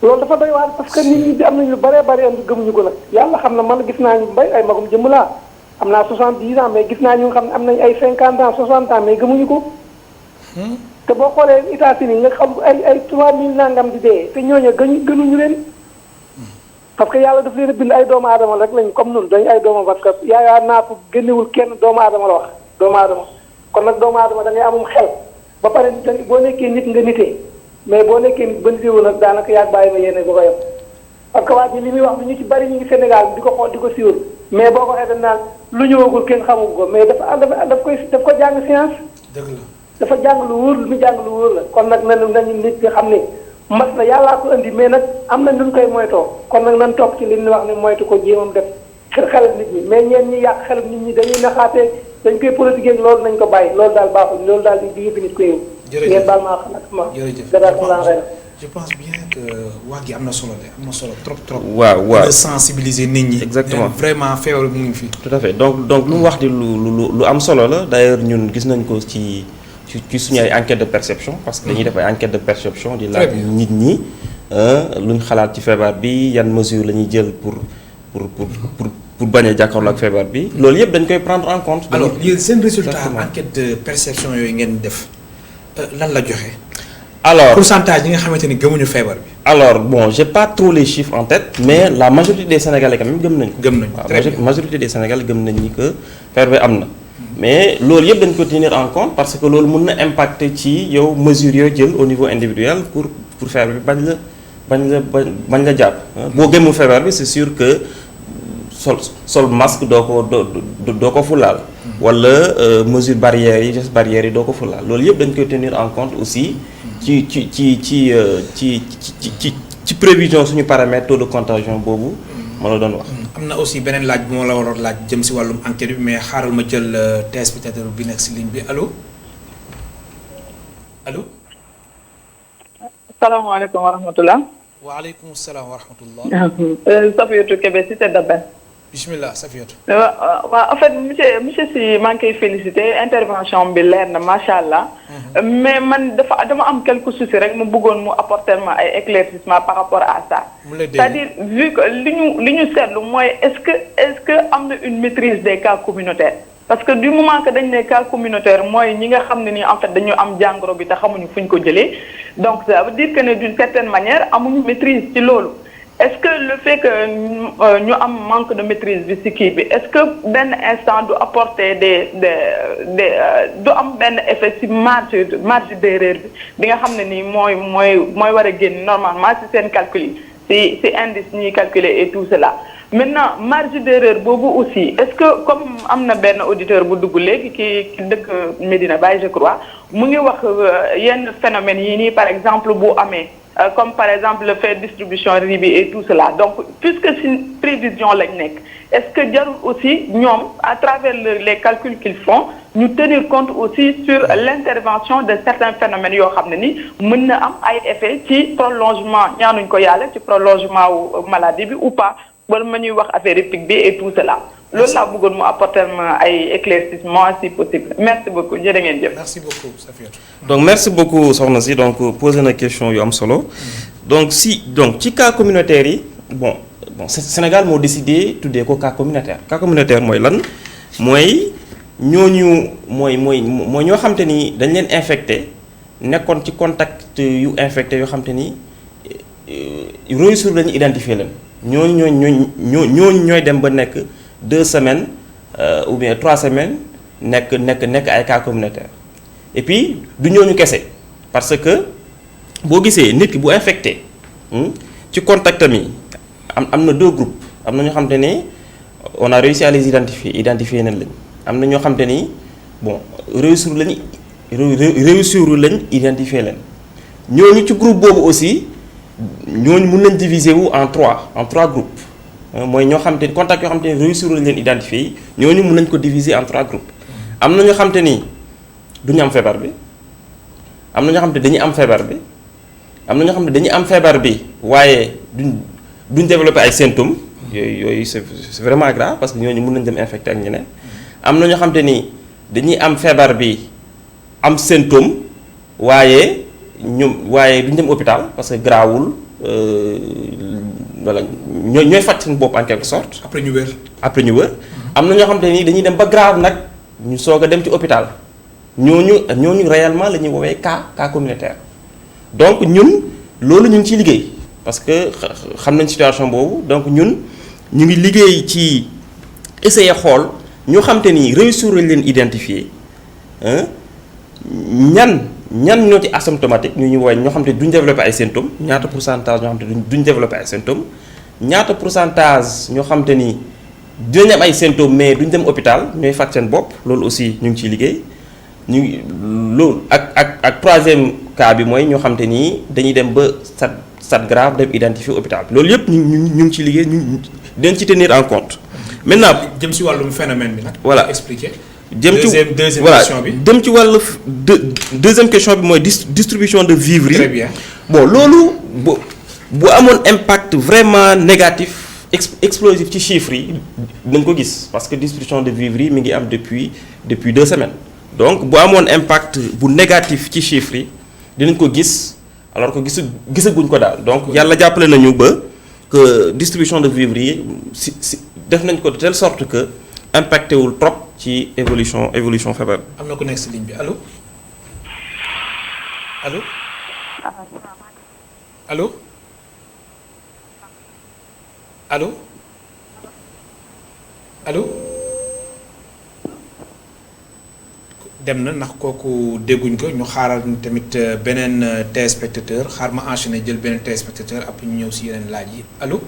loolu dafa doy waar parce que nit ñi am nañu lu bëree bëri andi gëmuñu ko nag yàlla xam na man gis naa ñu mbay ay magum jëmm laa am naa 70 ans mais gis naa ñu nga xam ne am nañu ay 50 ans 60 ans mais gëmuñu ko. te boo xoolee États-Unis nga xam ay 3000 nangam di dee te ñooñu gënuñu leen. parce que yàlla daf leen a bind ay doomu aadama rek lañu comme noonu dañu ay doomu parce que yaa naatu génnewul kenn doomu aadama la wax doomu aadama kon nag doomu aadama da ngay amum xel. ba pare boo nekkee nit nga nitee mais boo nekkee nit ba nitewul nag daanaka yaa bàyyi ma yéene ba ko yem parce que waa ji li muy wax ñu ci bari ñu ngi Sénégal di ko xool di ko siiwal mais boo ko waxee dañ naan lu ñëwagul kenn xamul ko mais daf ko jàng science. dëgg la dafa jàng lu wóor lu mu jàng lu wóor la kon nag nañu nit ñi xam ne mas la yàllaa ko indi mais nag am na lu ñu koy moytoo kon nag nañ topp ci li ñu wax ne moytu ko jéemam def xelal nit ñi mais ñeen ñi yàq xelal nit ñi dañuy naxaatee dañ koy politique loolu nañ ko bàyyi loolu daal baaxul loolu daal di yëpp nit ko yow. jërëjëf ngeen baal maa xam nag ma. jërëjëf je pense bien que wax gi am na solo de am na solo trop. waaw sensibiliser nit ñi. exactement vraiment feebar bi mu ngi fi. tout à fait donc lu mu wax di lu am solo la d'ailleurs ñun gis nañ ko ci suñu ay enquête de perception parce que dañuy def ay enquête de perception di laaj nit ñi luñ xalaat ci feebar bi yan mesure la ñuy jël pour bañ a jàkkaarloo ak feebar bi loolu yëpp dañ koy prendre en compte. alors yéen seen résultat enquête de perception yooyu ngeen def lan la joxe. alors pourcentage yi nga xamante ni gëmuñu feebar bi. alors bon j'ai pas trop les chiffres en tête mais la majorité des Sénégalais quand même gëm nañ ko. gëm nañ ko très bien majorité des Sénégalais gëm nañ ni que feebar bi am na. mais loolu yëpp dañ ko tenir en compte parce que loolu mën na impacter ci yow mesures yoo jël au niveau individuel pour feebar bi bañ la jàpp. boo gëmul feebar bi c'est sûr que sol masque doo ko fulaal. wala mesure barrières yi gestes barrières yi doo ko fulaal loolu yëpp dañ koy tenir en compte aussi ci prévision suñu paramètre taux de contagion boobu ma la doon wax. am na aussi beneen laaj bu ma la waroon laaj jëm si wàllum enquête bi mais xaaral ma jël téléspectateur bi nekk si ligne bi allo allo. salaamaaleykum wa rahmatulah. waaleykum salaam wa rahmatullah. Safiatou Kébé cité Dabel. bismillah Safiatou. waaw en fait monsieur Sy maa ngi koy félicité intervention bi leer na macha allah. mais man dama am quelques soucis rek mu bëggoon mu apporter ma ay éclaircissement par rapport à ça. c'est-à-dire vu que li ñu seetlu mooy est-ce que am na une maîtrise des cas communautaires. parce que du moment que dañ ne cas communautaire mooy ñi nga xam ne ni en fait dañu am jàngoro bi te xamuñu fu ñu ko jëlee donc ça veut dire que ne d'une certaine manière amuñu maîtrise ci loolu. est-ce que le fait que ñu am manque de maîtrise bi ci kii bi est-ce que benn instant du apporter du am benn effet ci marge d'erreur bi nga xam ne nii mooy war a génn normalement ci seen calcul yi ci indice ñuy calculer et tout cela. maintenant marge d'erreur boobu aussi est-ce que comme am na benn auditeur bu dugg léegi ki dëkk Medina Baye je crois mu ngi wax yenn phénomènes yi nii par exemple bu amee. Comme par exemple le fait de distribution riz bi et tout cela donc puisque ci prévision lañ nekk est-ce que jarul aussi ñoom à travers les calculs qu'ils font ñu tenir compte aussi sur l'intervention de certains phénomènes yoo xam ne ni mën na am ay effets ci prolongement ñaanuñ ko yàlla ci prolongement wu maladie bi ou pas wala ma ñuy wax affaire pic bi et tout cela loolu laa bëggoon mu apporter ma ay éclaircissement si possible merci beaucoup jërë ngeen jëf. merci beaucoup Safiatou. donc merci beaucoup soxna si donc poser na question yu am solo donc ci cas communautaire yi bon Sénégal moo décidé tuddee ko cas communautaire. cas communautaire mooy lan mooy ñooñu mooy ñoo xam te ni dañ leen infecté nekkoon ci contact yu infecté yoo xam te ni réussir lañu identifier leen ñooñu ñooy dem ba nekk 2 semaines ou bien 3 semaines nekk ay cas communautaire et puis du ñooñu kese parce que boo gisee nit ki bu infecté ci contact mi am na 2 groupes am na ñoo xam te ni on a réussi à les identifier nañ leen am na ñoo xam te ni bon réussir lañ identifier leen ñooñu ci groupe boobu aussi ñooñu mën nañ diviser wu en 3 groupes. mooy ñoo xam te ni contact yoo xam te ni réussir lañ leen identifier yi ñooñu mën nañ ko diviser en 3 groupes am na ñoo xam te ni duñu am feebar bi am na ñoo xam te dañuy am feebar bi am na ñoo xam te dañuy am feebar bi waaye duñ développer ay symptômes yooyu c'est vraiment grave parce que ñooñu mën nañ dem infecté ak ñeneen am na ñoo xam te ni dañuy am feebar bi am symptôme waaye duñ dem hôpital parce que grawul voilà ñooy faj seen bopp en quelque sorte. après ñu wër. am na ñoo xam te ni dañuy dem ba grave nag ñu soog a dem ci hôpital ñooñu réellement la ñuy woowee cas communautaire donc ñun loolu ñu ngi ciy liggéey parce que xam nañ situation boobu donc ñun ñu ngi liggéey ci essayer xool ñoo xam te ni réussir lañ leen identifier ñan ñoo ci asymptomatique ñu woowee ñoo xam te duñ développer ay symptômes ñaata pourcentage ñoo xam te duñ développer ay symptômes ñaata pourcentage ñoo xam te ni dinañ am ay symptômes mais duñ dem hôpital ñooy faj seen bopp loolu aussi ñu ngi ciy liggéey loolu ak troisième cas bi mooy ñoo xam te ni dañuy dem ba stade grave dem identifier hôpital bi loolu yëpp ñu ngi ciy liggéey ñu dañ ci tenir en compte. maintenant jëm ci wàllum phénomène bi nag. voilà expliquer. deuxième question bi dem ci wàllu deuxième question bi mooy distribution de vivres yi. très bien bon loolu bu amoon impact vraiment négatif explosif ci chiffres yi dañ ko gis parce que distribution de vivres yi mi ngi am depuis 2 semaines donc bu amoon impact bu négatif ci chiffres yi dinañ ko gis alors que gisaguñ ko daal donc yàlla jàppale nañu ba que distribution de vivres yi si def nañ ko de telle sorte que impacté wul trop ci évolution feebar. am na ku nekk si ligne bi allo allo dem na ndax kooku dégguñ ko ñu xaaral tamit beneen téléspectateur xaar ma enchaîner jël beneen téléspectateur après ñu ñëw si yeneen laaj yi allo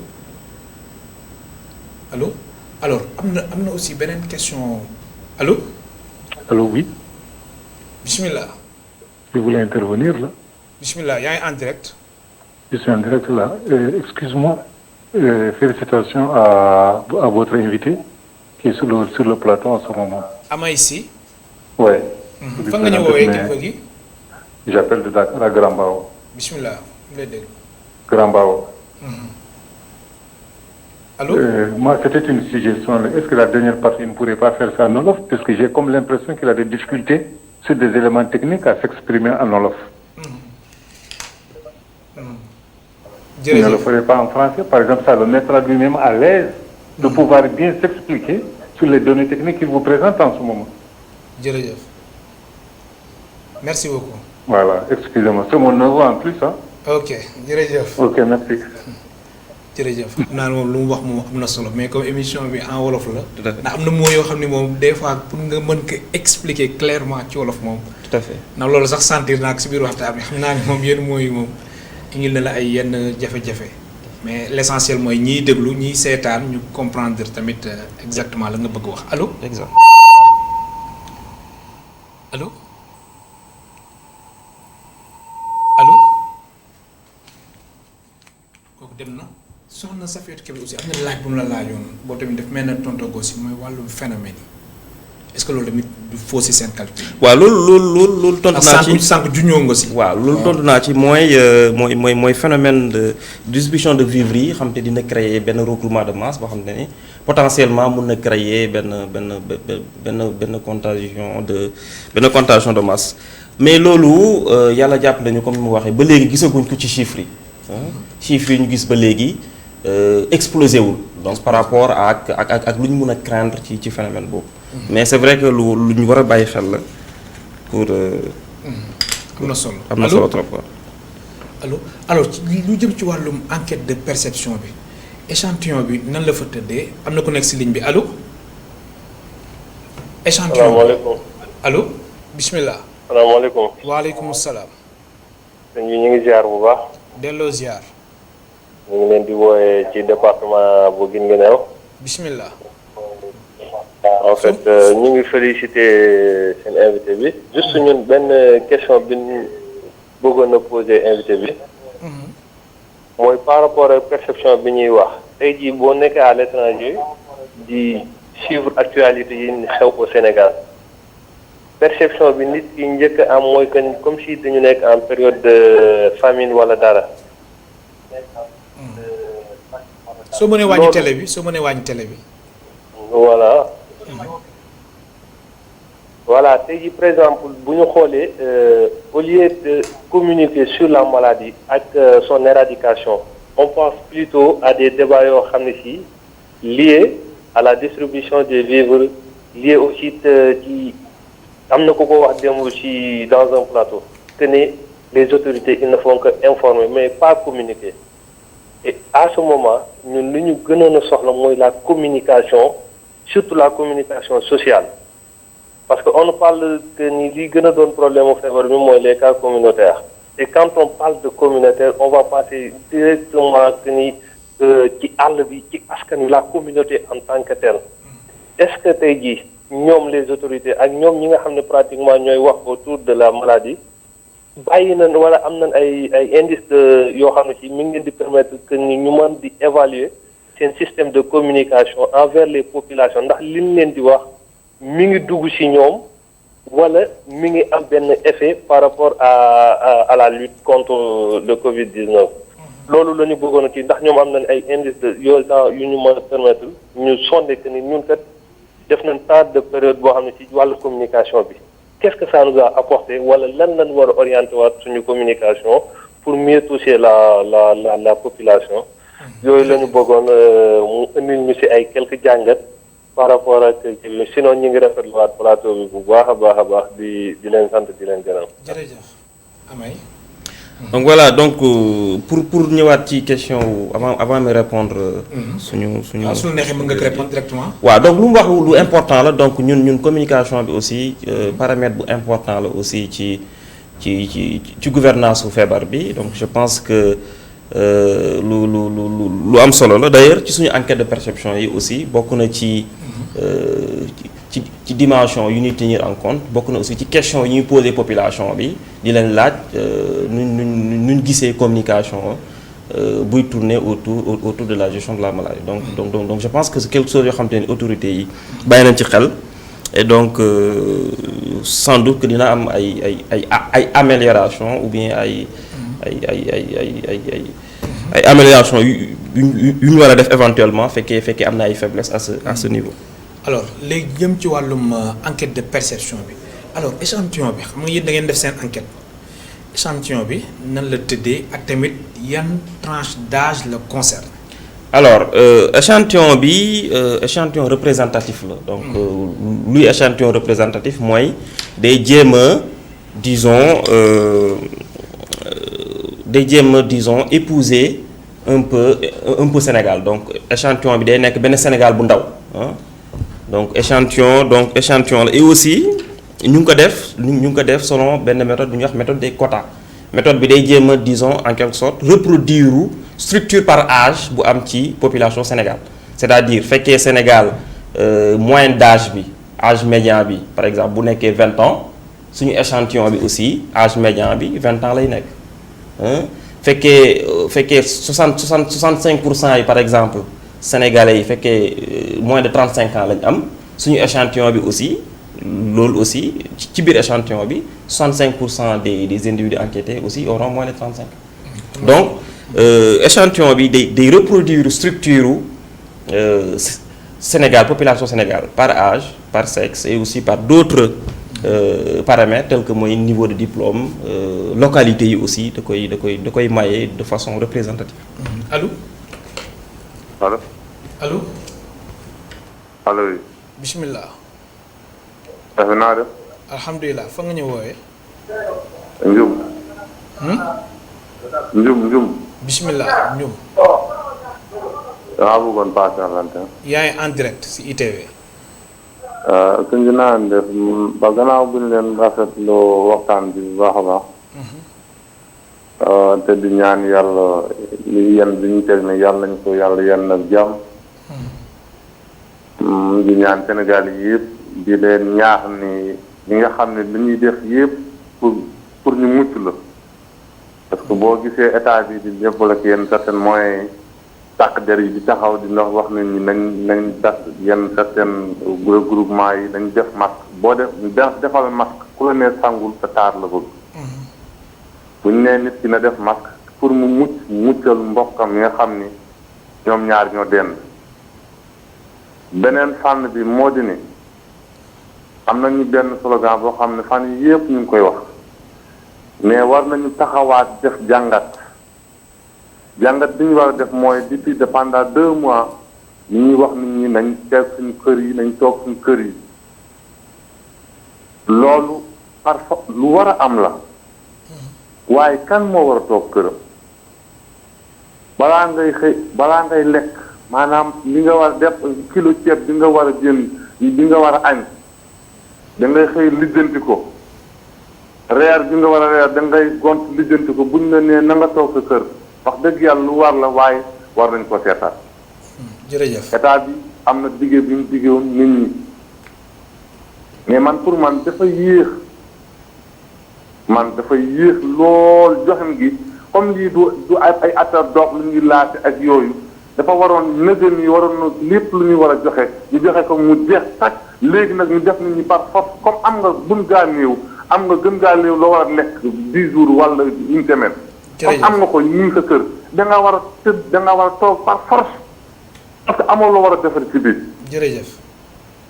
alors am na aussi beneen question allo Allô, oui. bismillah. Je voulais intervenir là. bismillah yaa ngi en direct. Je suis en direct là. Excuse-moi. Félicitations à votre invité qui est sur le plateau en ce moment. Amay Si. Ouais. Fan nga ñu woowee kilifa gi. J'appelle de Dakar à Grand Mbao. bismillah mu lay dégg. Grand Mbao. Allô. Moi, c'était une suggestion. Est-ce que la dernière partie ne pourrait pas faire ça en Wolof? Parce que j'ai comme l'impression qu'il a des difficultés sur des éléments techniques à s'exprimer en Wolof. Il ne le ferait pas en français, par exemple, ça le mettra lui-même à l'aise de pouvoir bien s'expliquer sur les données techniques qu'il vous présente en ce moment. Jërëjëf. Merci beaucoup. Voilà, excusez-moi, c'est mon neveu en plus, hein. Ok, jërëjëf. Ok, merci. jërëjëf xam naa moom lu mu wax moom am na solo mais comme émission bi en wolof la. ndax am na moo yoo xam ne moom des fois pour nga mën ko expliquer clairement ci wolof moom. tout à fait ndax loolu sax sentir naa ko si biir waxtaan bi xam naa ne moom yenn mooy moom indil na la ay yenn jafe-jafe mais l'essentiel mooy ñiy déglu ñiy seetaan ñu comprendre tamit exactement la nga bëgg wax allo. exact allo allo kooku dem na. soxna Safiatou Kébé aussi am na laaj bu mu la laajoon boo tamit daf mel ne tonton Gossi mooy wàllum phénomène yi est-ce que loolu tamit du faux si seen calcul. waaw loolu tontu naa ci sànq juñoo nga si. waaw loolu tontu naa ci mooy phénomène de distribution de vivres yi xam te dina créer benn regroupement de masse boo xam te ni potentiellement mun na créer benn contagion de masse mais loolu yàlla jàpp nañu comme ni mu waxee ba léegi gisaguñ ko ci chiffres yi chiffres yi ñu gis ba léegi. Explosé wul donc par rapport ak lu ñu mën a craindre ci phénomène boobu. mais c'est vrai que lu ñu war a bàyyi xel la pour. am na solo am na solo trop quoi. allo alors lu jëm ci wàllum enquête de perception bi échantillon bi nan la fa tëddee am na ku nekk si ligne bi allo. échantillon salaamaaleykum. allo bismillah. salaamaaleykum. waaleykum salaam. ñu ngi ziar bu baax. delloo ziar. ñu ngi leen di wooyee ci département bu Guinguinéo. bismillah. en fait ñu ngi féliciter seen invité bi juste ñun benn question bi ñu bëggoon a poser invité bi. mooy par rapport ak perception bi ñuy wax tey jii boo nekkee à l'étranger di suivre actualité yi xew au Sénégal perception bi nit ki njëkk am mooy que comme si dañu nekk en période de famine wala dara. soo mënee wàññi télé bi soo mënee wàññi télé bi. voilà. voilà tey jii par exemple bu ñu xoolee au lieu de communiquer sur la maladie ak son éradication on pense plutôt à des débats yoo xam ne si liés à la distribution des vivres liés aussi ci am na ku ko wax démb ci dans un plateau que ne les autorités ils ne font que informer mais pas communiquer. Et à ce moment ñun li ñu gënoon a soxla mooy la communication surtout la communication sociale parce que on ne parle que ni li gën a doon problème mu feebar bi mooy les cas communautaires et quand on parle de communautaire on va passer directement que ni ci àll bi ci askan wi la communauté en tant que telle est-ce que tey jii ñoom les autorités ak ñoom ñi nga xam ne pratiquement ñooy wax autour de la maladie bàyyi nañ wala am nañ ay indices de yoo xam ne ci mi ngi leen di permettre que ni ñu mën di évaluer seen système de communication envers les populations ndax liñ leen di wax mi ngi dugg ci ñoom wala mi ngi am benn effet par rapport à la lutte contre le Covid-19. loolu la ñu bëggoon a kii ndax ñoom am nañ ay indices de yooyu yu ñu mën a permettre ñu sonde que ni ñun kat def nañ temps de période boo xam ne ci wàllu communication bi. Qu'est-ce que ça nous a apporté wala lan lañ war a orienter waat suñu communication pour mieux toucher la population yooyu la ñu bëggoon mu indil ñu ci ay quelques jàngat par rapport ak sinon ñu ngi rafetluwaat plateau bi bu baax a baax di leen sant di leen gërëm. jërëjëf Amay. donc voilà donc pour ñëwaat ci question avant de répondre. suñu su neexee mën nga répondre directement. waaw donc lu mu wax lu important la donc ñun communication bi aussi paramètre bu important la aussi ci gouvernance su feebar bi donc je pense que lu am solo la d'ailleurs ci suñu enquête de perception yi aussi bokk na ci ci dimension yu ñuy tenir en compte bokk na aussi ci question yi ñuy poser population bi di leen laaj nuñ gisee communication buy tourner autour de la gestion de la maladie donc je pense que c'est quelque chose yoo xam te ne autorités yi bàyyi nañ ci xel et donc sans doute que dina am ay amélioration ou bien ay amélioration yu ñu war a def éventuellement fekkee am na ay faiblesse à ce niveau. alors léegi jëm ci wàllum enquête de perception bi alors échantillon bi xam nga yéen da ngeen def seen enquête échantillon bi nan la tëddee ak tamit yan tranche d'âge la concerne. alors échantillon bi échantillon représentatif la donc luy échantillon représentatif mooy day jéem a disons épouser un peu Sénégal donc échantillon bi day nekk benn Sénégal bu ndaw donc échantillon la et aussi ñu ngi ko def selon benn méthode bu ñuy wax méthode des quotas méthode bi day jéem a disons en quelque sorte reproduire structure par âge bu am ci population Sénégal c'est-à-dire fekkee Sénégal moyenne d'âge bi âge médian bi par exemple bu nekkee 20 ans suñu échantillon bi aussi âge médian bi 20 ans lay nekk fekkee 65% yi par exemple sénégalais yi fekkee moins de 35 ans lañ am suñu échantillon bi aussi loolu aussi ci biir échantillon bi 65% des individus enquêtés aussi auront moins de 35 ans donc échantillon bi day reproduire structure Sénégal population Sénégal par âge par sexe et aussi par d'autres paramètres tels que mooy niveau de diplôme localité yi aussi da koy maye de façon représentative. Allô. allo. allo. allo. bismillah. defe naa def. alhamdulilah fa nga ñu woowee. Njum. bismillah Njum. dama bëggoon passé l'antenne. yaa ngi en direct ci ITV. sëñ bi naa def ba gannaaw bu ñu leen rafetloo waxtaan bi bu baax a baax. te di ñaan yàlla li yenn bi ñu teg ne yàlla nañ ko yàlla yenn ak jàmm. di ñaan Sénégal yi yëpp di leen ñaax ni ñi nga xam ne li ñuy def yëpp pour ñu mucc la. parce que boo gisee état bi di développé yenn certains moyens tàq der yi di taxaw di wax nañ ni nañ das yenn certains groupement yi nañ def masque boo defal masque ku la nee sangul sa taar la bëgg. bu ñu nee nit ki na def masque pour mu muccal mbokkam yi nga xam ni ñoom ñaar ñoo dend. beneen fànn bi moo di ni am nañu benn slogan boo xam ne fan yii yëpp ñu ngi koy wax mais war nañu taxawaat def jàngat bi ñu war a def mooy depuis pendant 2 mois ñu ñuy wax nit ñi nañ teg suñu kër yi nañ toog suñu kër yi loolu lu war a am la waaye kan moo war a toog këram balaa ngay lekk maanaam li nga war a def kilo ceeb bi nga war a jënd bi nga war a añ da ngay xëy lijjanti ko reer bi nga war a reer da ngay gont lijjanti ko buñ la nee na nga toog sa kër wax dëgg yàlla lu war la waaye war nañ ko seetaat. jërëjëf état bi am na dige bi mu dige woon nit ñi mais man pour man dafa yéex lool joxem gi comme lii du ay atta dox lu ñuy laate ak yooyu. dafa waroon nëgën yi waroon na lépp lu ñuy war a joxe ñu joxe ko mu jeex tàkk léegi nag ñu def nit ñi par force comme am nga gën gaa néew loo war a lekk 10 jours wala une semaine. comme am nga ko ñu ngi sa kër da nga war a tëdd da nga war a toog par force parce que amoo loo war a defar ci biir. jërëjëf.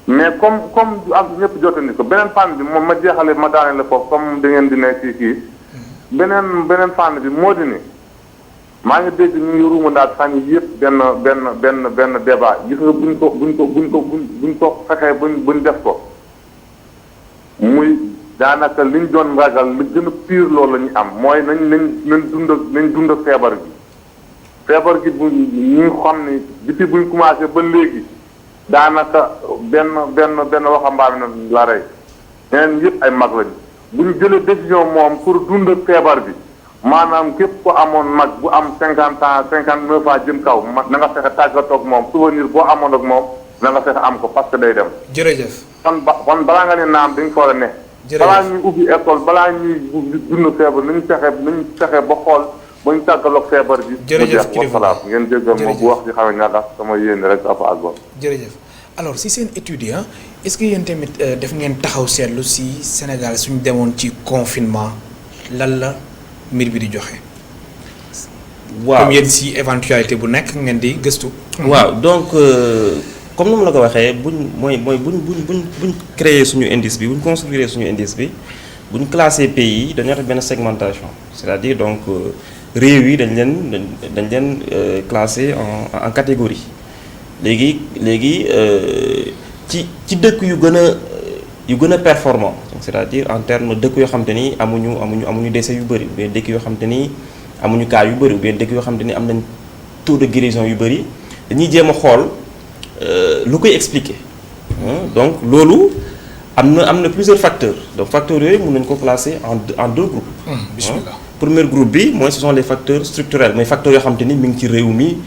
mais comme am ñëpp jotandi ko beneen fànn bi moom ma jeexale ma daane la foofu comme da ngeen di ne kii beneen fànn bi moo di ni. maa ngi dégg ñu ngi ruumandaat fan yii yëpp benn débat gis nga buñ ko fexee buñ def ko muy daanaka liñ doon ragal li gën a pire loolu la ñu am mooy nañ dund ak feebar gi bu ñu xam ni depuis buñ commencé ba léegi daanaka benn waxambaane la rey ñeneen yëpp ay mag lañu bu ñu jëlee décision moom pour dund ak feebar bi. maanaam képp ko amoon mag bu am 50 ans 59 ans jëm kaw na nga fexe tàggatoo ak moom souvenir boo amoon ak moom na nga fexe am ko parce que day dem. jërëjëf. kon balaa nga ne naam dañ ko war a ne. balaa ñuy ubbi école balaa ñuy dund feebar nañu fexe ba xool ba ñu tàggaloog feebar bi. jërëjëf kilifa wasalaam ngeen jéggal ma bu wax ci xamee ñaata sama yéene rek dafa àggoon. jërëjëf alors si seen étude est-ce que yéen tamit def ngeen taxaw seetlu si Sénégal suñu demoon ci confinement lan la mbir bi di joxe. waaw comme yéen si éventualité bu nekk ngeen di gëstu. waaw donc comme ni ma la ko waxee buñ créer suñu indice bi buñ construire suñu indice bi buñ classé pays yi dañoo def benn segmentation c'est-à-dire donc réew yi dañ leen classé en catégorie léegi ci dëkk yu gën a performant c'est-à-dire en termes dëkk yoo xam te ni amuñu décès yu bëri ou bien dëkk yoo xam te ni amuñu cas yu bëri ou bien dëkk yoo xam te ni am nañ taux de guérison yu bëri dañuy jéem a xool lu koy expliquer donc loolu am na plusieurs facteurs donc facteurs yooyu mën nañu ko classer en deux groupes. bismillah. Premier groupe bi mooy ce sont les facteurs structurels mooy facteurs yoo xam te ni mi ngi ci réew mi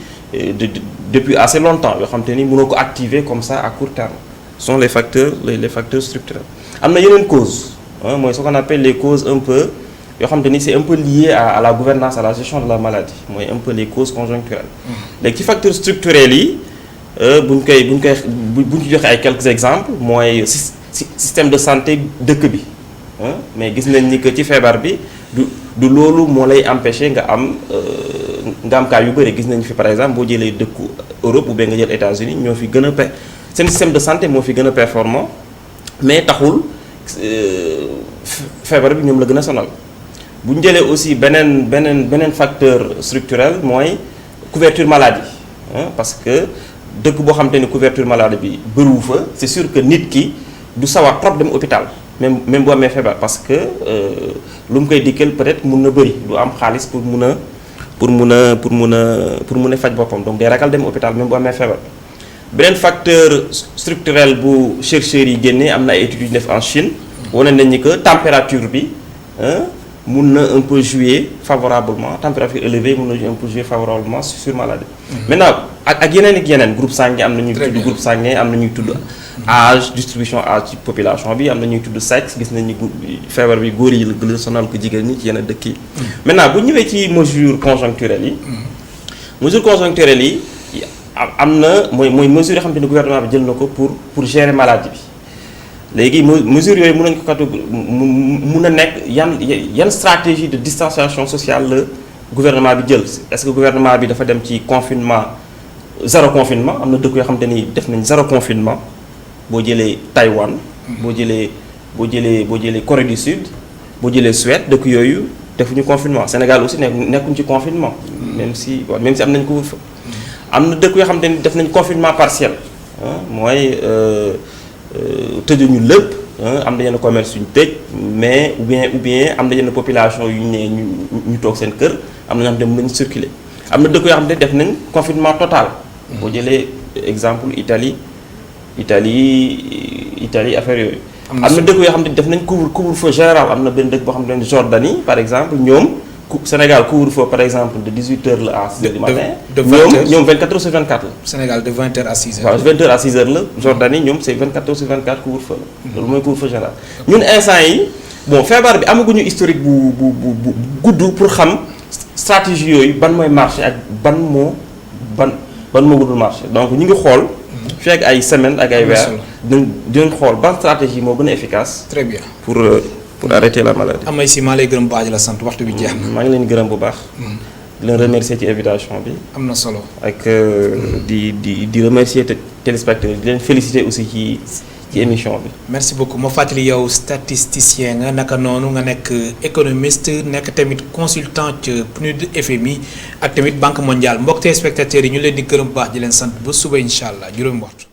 depuis assez longtemps yoo xam te ni mënoo ko activer comme ça à court terme ce sont les facteurs structurels. am na yeneen causes mooy ce qu'on appelle les causes un peu yoo xam te ni c'est un peu lié à la gouvernance à la gestion de la maladie mooy un peu les causes conjoncturelles. léegi ci facteurs structurels yi buñ ci joxe ay quelques exemples mooy système de santé dëkk bi mais gis nañ ni que ci feebar bi du loolu moo lay empêcher nga am cas yu bëri gis nañ fi par exemple boo jëlee dëkku Europe ou bien nga jël États-Unis ñoo fi gën a seen système de santé moo fi gën a performant mais taxul feebar bi ñoom la gën a sonal bu ñu jëlee aussi beneen facteur structurel mooy couverture maladie parce que dëkk boo xam te ni couverture maladie bi bëriwu fa c'est sûr que nit ki du sawar trop dem hôpital même bu amee feebar parce que lu mu koy dikkal peut-être mun na bëri du am xaalis pour mun a faj boppam donc day ragal dem hôpital même bu amee feebar. beneen facteur structurel bu chercheurs yi génnee am na ay études yu def en Chine wane nañ ni que température bi mun na un peu jouer favorablement température élevée mun na un peu jouer favorablement sur maladie. maintenant ak yeneen groupe sanguin am na ñuy tudd groupe sanguin am na ñuy tudd âge distribution âge ci population bi am na ñuy tudd sexe gis nañ ni feebar bi góor yi la gën a sonal ko jigéen ñi ci yenn dëkk yi. maintenant bu ñëwee ci mesures conjoncturelles yi. mesures conjoncturelles yi am na mooy mesures yoo xam te ne gouvernement bi jël na ko pour gérer maladie bi. léegi mesures yooyu mën nañu ko mun a nekk yan stratégie de distanciation sociale la gouvernement bi jël est-ce que gouvernement bi dafa dem ci zéro confinement am na dëkk yoo xamante ni def nañ zéro confinement boo jëlee Taïwan. boo jëlee Corée du Sud boo jëlee Suède dëkk yooyu defuñu confinement Sénégal aussi nekkuñ ci confinement. même si am nañ couvre-feu. am na dëkk yoo xamante ni def nañ confinement partiel mooy. tëjuñu lépp am na yenn commerce yu ñu tëj mais ou bien am na yenn population yu ñu toog seen kër am na ñoo xam ne mën nañu circuler am na dëkk yoo xam ne def nañ confinement total. boo jëlee exemple Italie affaire yooyu. am na dëkk yoo xam ne def nañ couvre-feu général am na benn dëkk boo xam ne Jordanie par exemple ñoom Sénégal couvre-feu par exemple de 18h la à 6h du matin. ñoom 24h sur 24 la. Sénégal de 20h à 6h. waaw 20h à 6h la Jordanie ñoom c'est 24h sur 24 couvre-feu la. loolu mooy couvre-feu général. ñun instant yi bon feebar bi amaguñu historique bu gudd pour xam stratégie yooyu ban mooy marché ak ban moo guddul marché donc ñu ngi xool. fii ak ay semaines ak ay weer. dinañ xool ban stratégie moo gën a efficace. très bien pour arrêter la maladie. Amay si maa lay gërëm baax la sant waxtu bi jeex na. maa ngi leen gërëm bu baax. di leen remercier ci invitation bi. am na solo. ak di remercier téléspectateurs di leen féliciter aussi ci émission bi. merci beaucoup ma fàttali yow statisticien nga naka noonu nga nekk économiste nekk tamit consultant ci PNUD FMI ak tamit Banque mondiale mbokk téléspectateurs yi ñu leen di gërëm baax di leen sant ba suba incha allah juróomi waxtu.